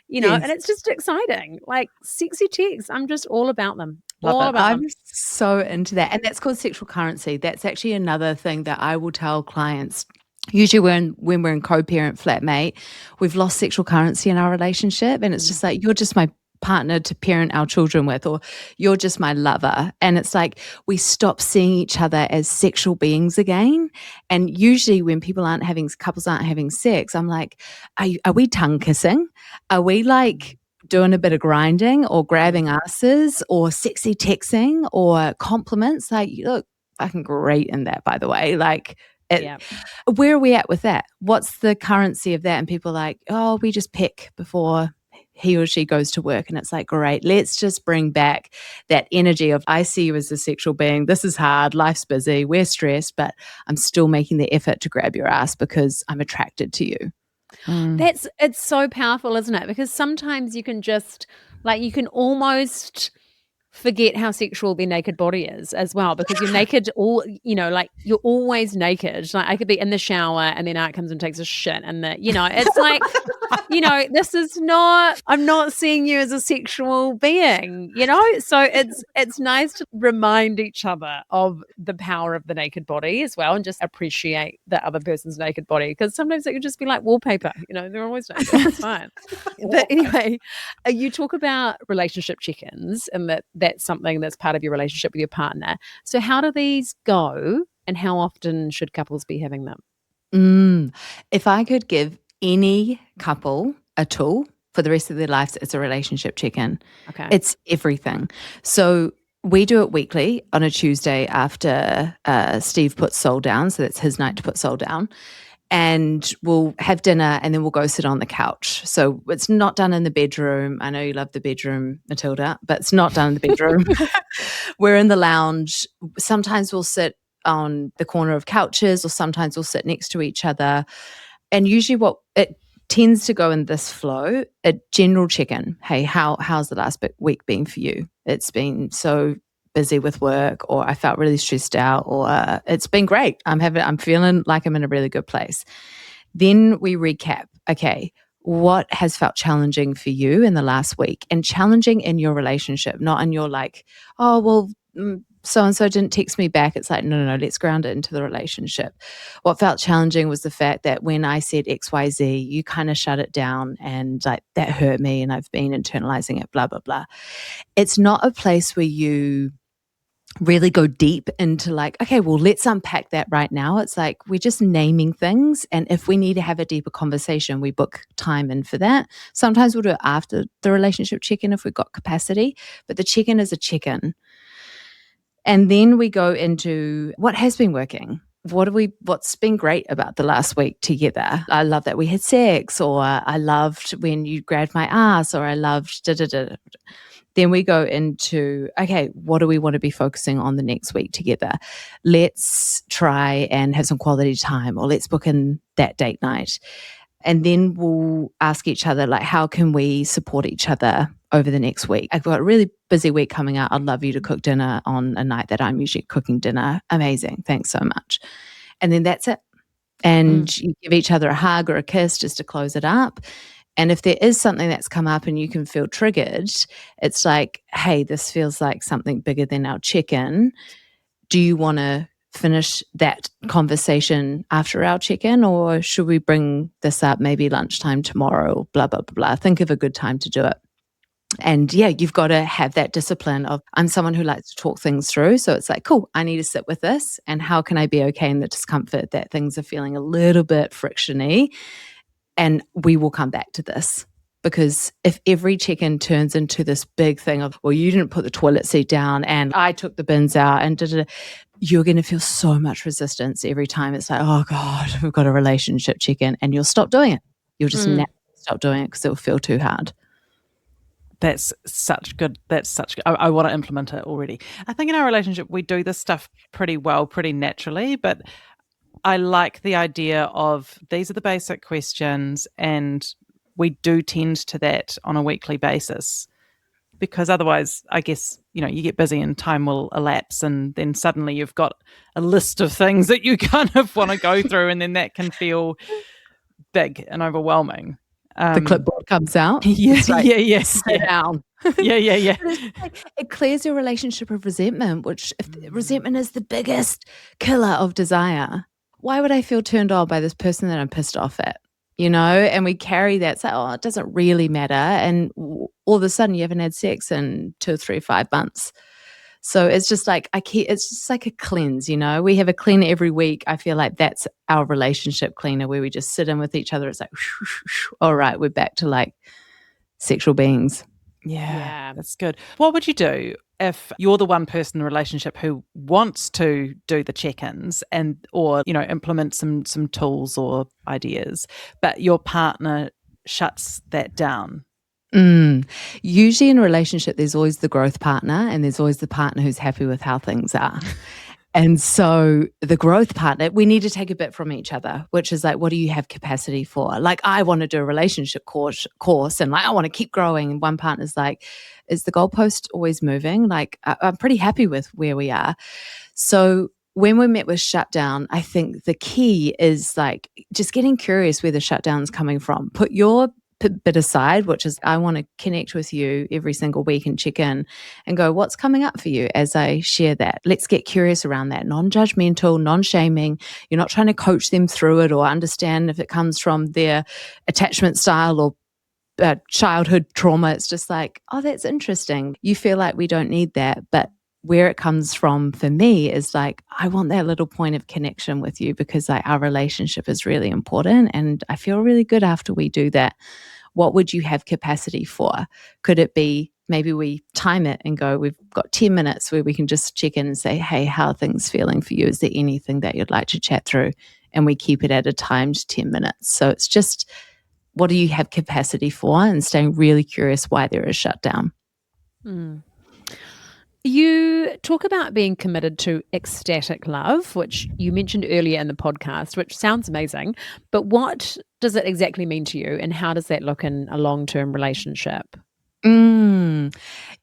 you know, and it's just exciting. Like sexy texts, I'm just all about them. I'm so into that, and that's called sexual currency. That's actually another thing that I will tell clients. Usually when we're in co-parent flatmate, we've lost sexual currency in our relationship, and it's just like, you're just my partner to parent our children with, or you're just my lover. And it's like we stop seeing each other as sexual beings again. And usually when couples aren't having sex, I'm like, are we tongue kissing? Are we like doing a bit of grinding or grabbing asses or sexy texting or compliments? Like, you look fucking great in that, by the way. Like, where are we at with that? What's the currency of that? And people are like, oh, we just peck before he or she goes to work. And it's like, great, let's just bring back that energy of, I see you as a sexual being. This is hard. Life's busy. We're stressed, but I'm still making the effort to grab your ass because I'm attracted to you. It's so powerful, isn't it? Because sometimes you can just like, you can almost forget how sexual their naked body is as well, because you're naked all, you know, like you're always naked. Like I could be in the shower and then Art comes and takes a shit, and you know, it's like, you know, I'm not seeing you as a sexual being, you know? So it's nice to remind each other of the power of the naked body as well, and just appreciate the other person's naked body, because sometimes it can just be like wallpaper, you know, they're always naked. It's fine. But anyway, you talk about relationship check-ins, and that's something that's part of your relationship with your partner. So how do these go, and how often should couples be having them? If I could give any couple a tool for the rest of their lives, it's a relationship check-in. Okay. It's everything. So we do it weekly on a Tuesday after Steve puts Soul down. So that's his night to put Soul down. And we'll have dinner, and then we'll go sit on the couch. So it's not done in the bedroom. I know you love the bedroom, Matilda, but it's not done in the bedroom. We're in the lounge. Sometimes we'll sit on the corner of couches, or sometimes we'll sit next to each other. And usually what it tends to go in this flow, a general check-in. Hey, how's the last week been for you? It's been so busy with work, or I felt really stressed out, or it's been great. I'm feeling like I'm in a really good place. Then we recap. Okay, what has felt challenging for you in the last week? And challenging in your relationship, not in your like, oh, well, so-and-so didn't text me back. It's like, no, let's ground it into the relationship. What felt challenging was the fact that when I said XYZ, you kind of shut it down, and like that hurt me, and I've been internalizing it, blah, blah, blah. It's not a place where you really go deep into like, okay, well, let's unpack that right now. It's like we're just naming things, and if we need to have a deeper conversation, we book time in for that. Sometimes we'll do it after the relationship check-in if we've got capacity, but the check-in is a check-in. And then we go into what has been working. What's been great about the last week together? I love that we had sex, or I loved when you grabbed my ass, or I loved da-da-da. Then we go into, okay, what do we want to be focusing on the next week together? Let's try and have some quality time, or let's book in that date night. And then we'll ask each other, like, how can we support each other over the next week? I've got a really busy week coming up. I'd love you to cook dinner on a night that I'm usually cooking dinner. Amazing. Thanks so much. And then that's it. And you give each other a hug or a kiss just to close it up. And if there is something that's come up and you can feel triggered, it's like, hey, this feels like something bigger than our check-in. Do you want to finish that conversation after our check-in, or should we bring this up maybe lunchtime tomorrow, blah, blah, blah, blah. Think of a good time to do it. And yeah, you've got to have that discipline of, I'm someone who likes to talk things through. So it's like, cool, I need to sit with this. And how can I be okay in the discomfort that things are feeling a little bit frictiony? And we will come back to this. Because if every check-in turns into this big thing of, well, you didn't put the toilet seat down and I took the bins out and you're going to feel so much resistance every time. It's like, oh God, we've got a relationship check-in, and you'll stop doing it. You'll just naturally stop doing it because it will feel too hard. That's such good. I want to implement it already. I think in our relationship, we do this stuff pretty well, pretty naturally, but I like the idea of these are the basic questions, and we do tend to that on a weekly basis, because otherwise, I guess, you get busy and time will elapse, and then suddenly you've got a list of things that you kind of want to go through, and then that can feel big and overwhelming. The clipboard comes out. Yeah. Down. Yeah. It clears your relationship of resentment, which if resentment is the biggest killer of desire, why would I feel turned on by this person that I'm pissed off at? And we carry that, say, oh, it doesn't really matter. And all of a sudden you haven't had sex in 2 or 3 or 5 months. So it's just like, it's just like a cleanse, we have a clean every week. I feel like that's our relationship cleaner, where we just sit in with each other. It's like, all right, we're back to like sexual beings. Yeah, that's good. What would you do if you're the one person in the relationship who wants to do the check-ins or implement some tools or ideas, but your partner shuts that down? Usually in a relationship, there's always the growth partner, and there's always the partner who's happy with how things are. And so the growth partner, we need to take a bit from each other, which is like, what do you have capacity for? Like, I want to do a relationship course and like, I want to keep growing. And one partner's like, is the goalpost always moving? Like, I'm pretty happy with where we are. So when we met with shutdown, I think the key is like just getting curious where the shutdown's coming from. Put your bit aside, which is, I want to connect with you every single week and check in and go, what's coming up for you as I share that? Let's get curious around that. Non-judgmental, non-shaming. You're not trying to coach them through it or understand if it comes from their attachment style or childhood trauma. It's just like, oh, that's interesting. You feel like we don't need that, but where it comes from for me is like, I want that little point of connection with you because like our relationship is really important and I feel really good after we do that. What would you have capacity for? Could it be maybe we time it and go, we've got 10 minutes where we can just check in and say, hey, how are things feeling for you? Is there anything that you'd like to chat through? And we keep it at a timed 10 minutes. So it's just, what do you have capacity for? And staying really curious why there is shutdown. You talk about being committed to ecstatic love, which you mentioned earlier in the podcast, which sounds amazing. But what does it exactly mean to you, and how does that look in a long-term relationship?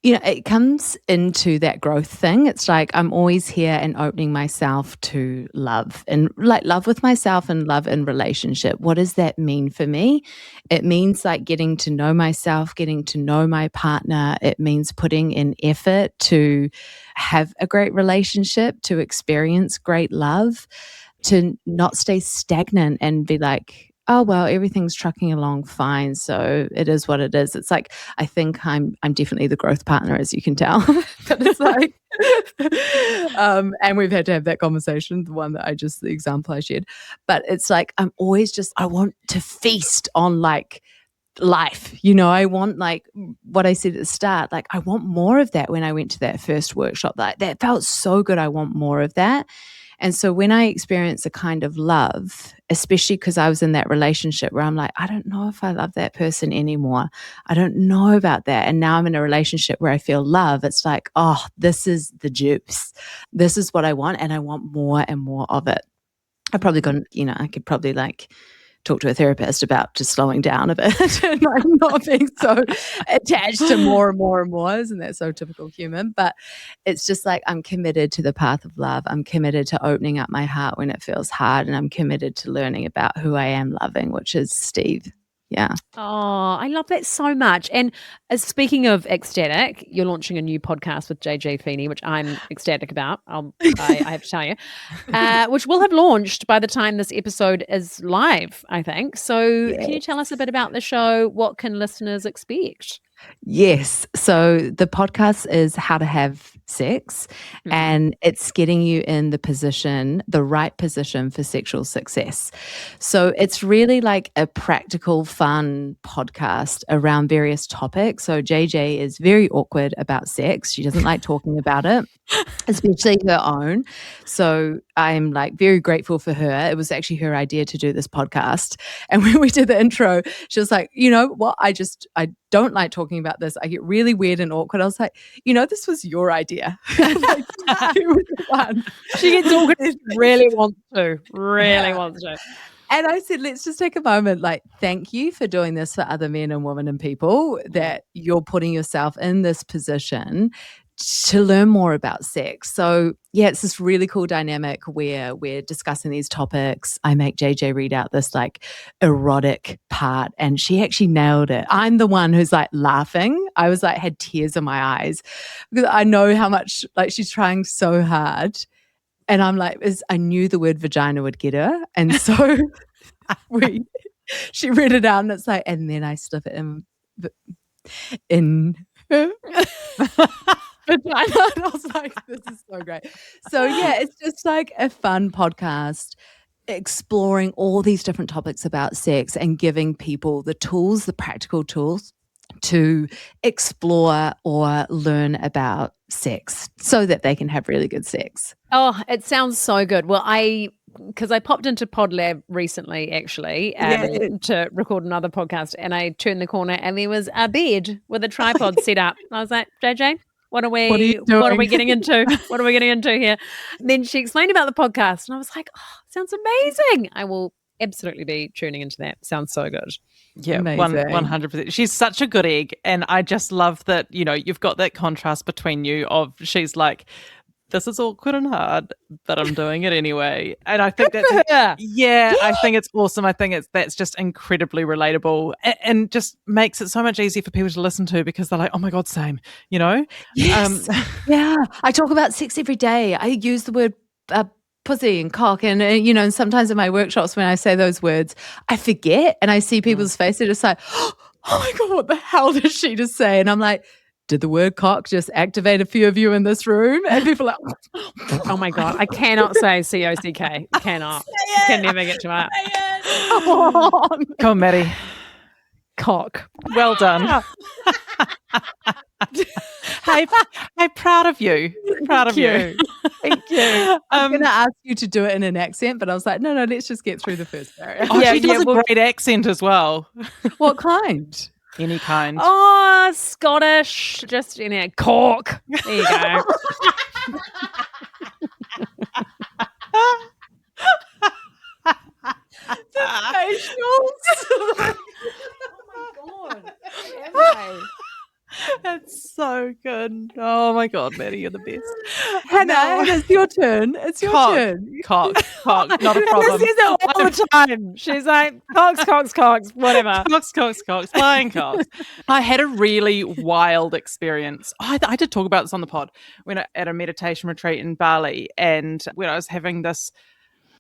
It comes into that growth thing. It's like I'm always here and opening myself to love and like love with myself and love in relationship. What does that mean for me? It means like getting to know myself, getting to know my partner. It means putting in effort to have a great relationship, to experience great love, to not stay stagnant and be like, oh, well, everything's trucking along fine, so it is what it is. It's like, I think I'm definitely the growth partner, as you can tell. But it's like, and we've had to have that conversation, the example I shared. But it's like, I'm always just, I want to feast on like life. I want like what I said at the start, like I want more of that when I went to that first workshop. That felt so good. I want more of that. And so when I experience a kind of love, especially because I was in that relationship where I'm like, I don't know if I love that person anymore. I don't know about that. And now I'm in a relationship where I feel love. It's like, oh, this is the juice. This is what I want. And I want more and more of it. I could probably like talk to a therapist about just slowing down a bit and like not being so attached to more and more and more. Isn't that so typical human? But it's just like I'm committed to the path of love. I'm committed to opening up my heart when it feels hard, and I'm committed to learning about who I am loving, which is Steve. Yeah. Oh, I love that so much. And speaking of ecstatic, you're launching a new podcast with JJ Feeney, which I'm ecstatic about. I have to tell you, which will have launched by the time this episode is live, I think. So Can you tell us a bit about the show? What can listeners expect? Yes. So the podcast is How to Have Sex, and it's getting you in the right position for sexual success. So it's really like a practical, fun podcast around various topics. So JJ is very awkward about sex. She doesn't like talking about it, especially her own. So I'm like very grateful for her. It was actually her idea to do this podcast. And when we did the intro, she was like, you know what? I don't like talking about this. I get really weird and awkward. I was like, this was your idea. Like, you were the one. She gets awkward. Really wants to. And I said, let's just take a moment. Like, thank you for doing this for other men and women and people, that you're putting yourself in this position to learn more about sex. So yeah, it's this really cool dynamic where we're discussing these topics. I make JJ read out this like erotic part, and she actually nailed it. I'm the one who's like laughing. I was like, had tears in my eyes because I know how much like she's trying so hard. And I'm like, I knew the word vagina would get her. And so she read it out, and it's like, and then I slip it in vagina. And I was like, this is so great. So yeah, it's just like a fun podcast exploring all these different topics about sex and giving people the tools, the practical tools to explore or learn about sex so that they can have really good sex. Oh, it sounds so good. Well, because I popped into PodLab recently, actually, to record another podcast, and I turned the corner and there was a bed with a tripod set up. I was like, JJ, what are we getting into? What are we getting into here? And then she explained about the podcast, and I was like, oh, sounds amazing. I will absolutely be tuning into that. Sounds so good. Yeah, 100%. She's such a good egg, and I just love that, you've got that contrast between you of she's like, this is awkward and hard, but I'm doing it anyway. And I think I think it's awesome. I think that's just incredibly relatable and just makes it so much easier for people to listen to, because they're like, oh my God, same, Yes. Yeah. I talk about sex every day. I use the word pussy and cock, and and sometimes in my workshops when I say those words, I forget, and I see people's faces just like, oh my God, what the hell did she just say? And I'm like, did the word cock just activate a few of you in this room? And people are like, oh my God, I cannot say C-O-C-K. Cannot. Can never get to it. Come on, Matty. Cock. Well done. Hey, proud of you. Proud of you. Thank you. I'm going to ask you to do it in an accent, but I was like, no, let's just get through the first barrier. She does a great accent as well. What kind? Any kind. Oh, Scottish. Just in a cork. There you go. The facials. Oh my God. That's so good. Oh my God, Matty, you're the best. Hannah, it's your turn. It's your turn. Cock, not a problem. She says it all the time. She's like, cocks, whatever. Cocks, flying cocks. I had a really wild experience. I did talk about this on the pod at a meditation retreat in Bali, and when I was having this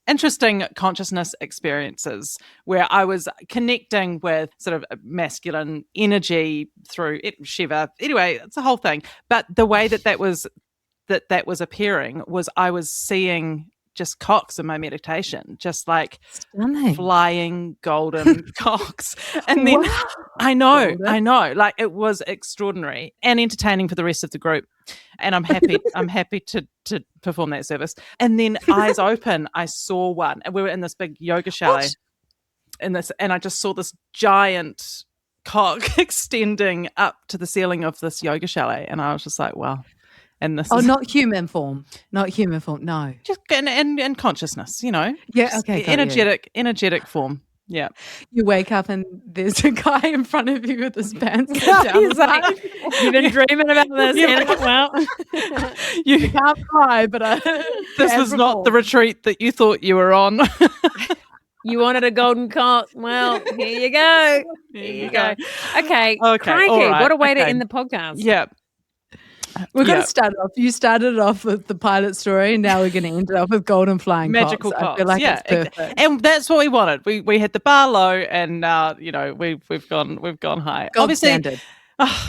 interesting consciousness experiences where I was connecting with sort of masculine energy through Shiva. Anyway, it's a whole thing. But the way that was appearing was I was seeing just cocks in my meditation, just like stunning, flying golden cocks. And then I know, like it was extraordinary and entertaining for the rest of the group. And I'm happy to perform that service. And then eyes open, I saw one, and we were in this big yoga chalet, and I just saw this giant cock extending up to the ceiling of this yoga chalet, and I was just like, wow. And this is not human form, no, just in consciousness, Yeah, okay, energetic form. Yeah. You wake up and there's a guy in front of you with his pants He's like, you've been dreaming about this. Well, you can't cry, but this was not the retreat that you thought you were on. You wanted a golden cock. Well, here you go. Here you go. Okay. Crikey, all right, what a way to end the podcast. Yeah. We're going to start off. You started it off with the pilot story, and now we're going to end it off with golden flying magical cocks. cocks. I feel like it's perfect. And that's what we wanted. We had the bar low, and now we've gone high. Gold standard.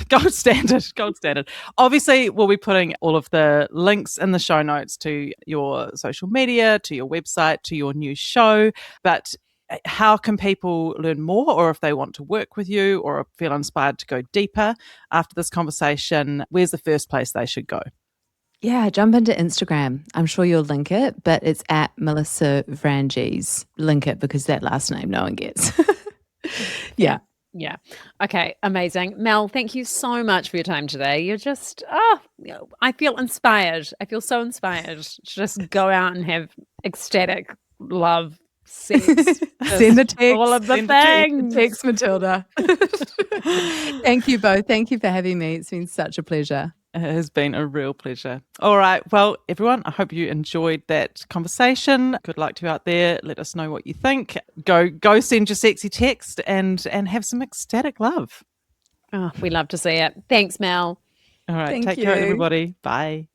Gold standard. Obviously, we'll be putting all of the links in the show notes to your social media, to your website, to your new show. But how can people learn more, or if they want to work with you or feel inspired to go deeper after this conversation, where's the first place they should go? Yeah, jump into Instagram. I'm sure you'll link it, but it's at Melissa Vranjes. Link it because that last name no one gets. Yeah. Yeah. Okay. Amazing. Mel, thank you so much for your time today. You're just, I feel inspired. I feel so inspired to just go out and have ecstatic love, sex. Send the text. All of the things. Text Matilda. Thank you both. Thank you for having me. It's been such a pleasure. It has been a real pleasure. All right. Well, everyone, I hope you enjoyed that conversation. Good luck to you out there. Let us know what you think. Go send your sexy text and have some ecstatic love. Oh, we love to see it. Thanks, Mel. All right. Take care, everybody. Bye.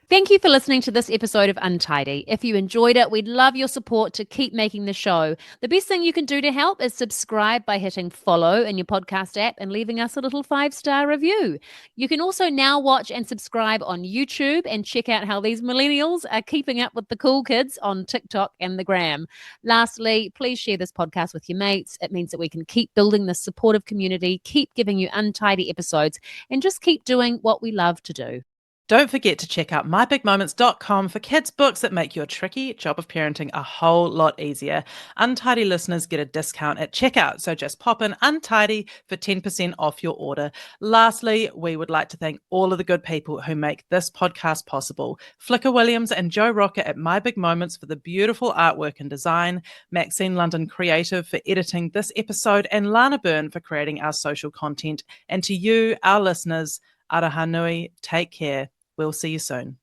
Thank you for listening to this episode of Untidy. If you enjoyed it, we'd love your support to keep making the show. The best thing you can do to help is subscribe by hitting follow in your podcast app and leaving us a little 5-star review. You can also now watch and subscribe on YouTube and check out how these millennials are keeping up with the cool kids on TikTok and the gram. Lastly, please share this podcast with your mates. It means that we can keep building this supportive community, keep giving you untidy episodes, and just keep doing what we love to do. Don't forget to check out mybigmoments.com for kids' books that make your tricky job of parenting a whole lot easier. Untidy listeners get a discount at checkout, so just pop in Untidy for 10% off your order. Lastly, we would like to thank all of the good people who make this podcast possible. Flicker Williams and Joe Rocker at My Big Moments for the beautiful artwork and design, Maxine London Creative for editing this episode, and Lana Byrne for creating our social content. And to you, our listeners, Araha Nui, take care. We'll see you soon.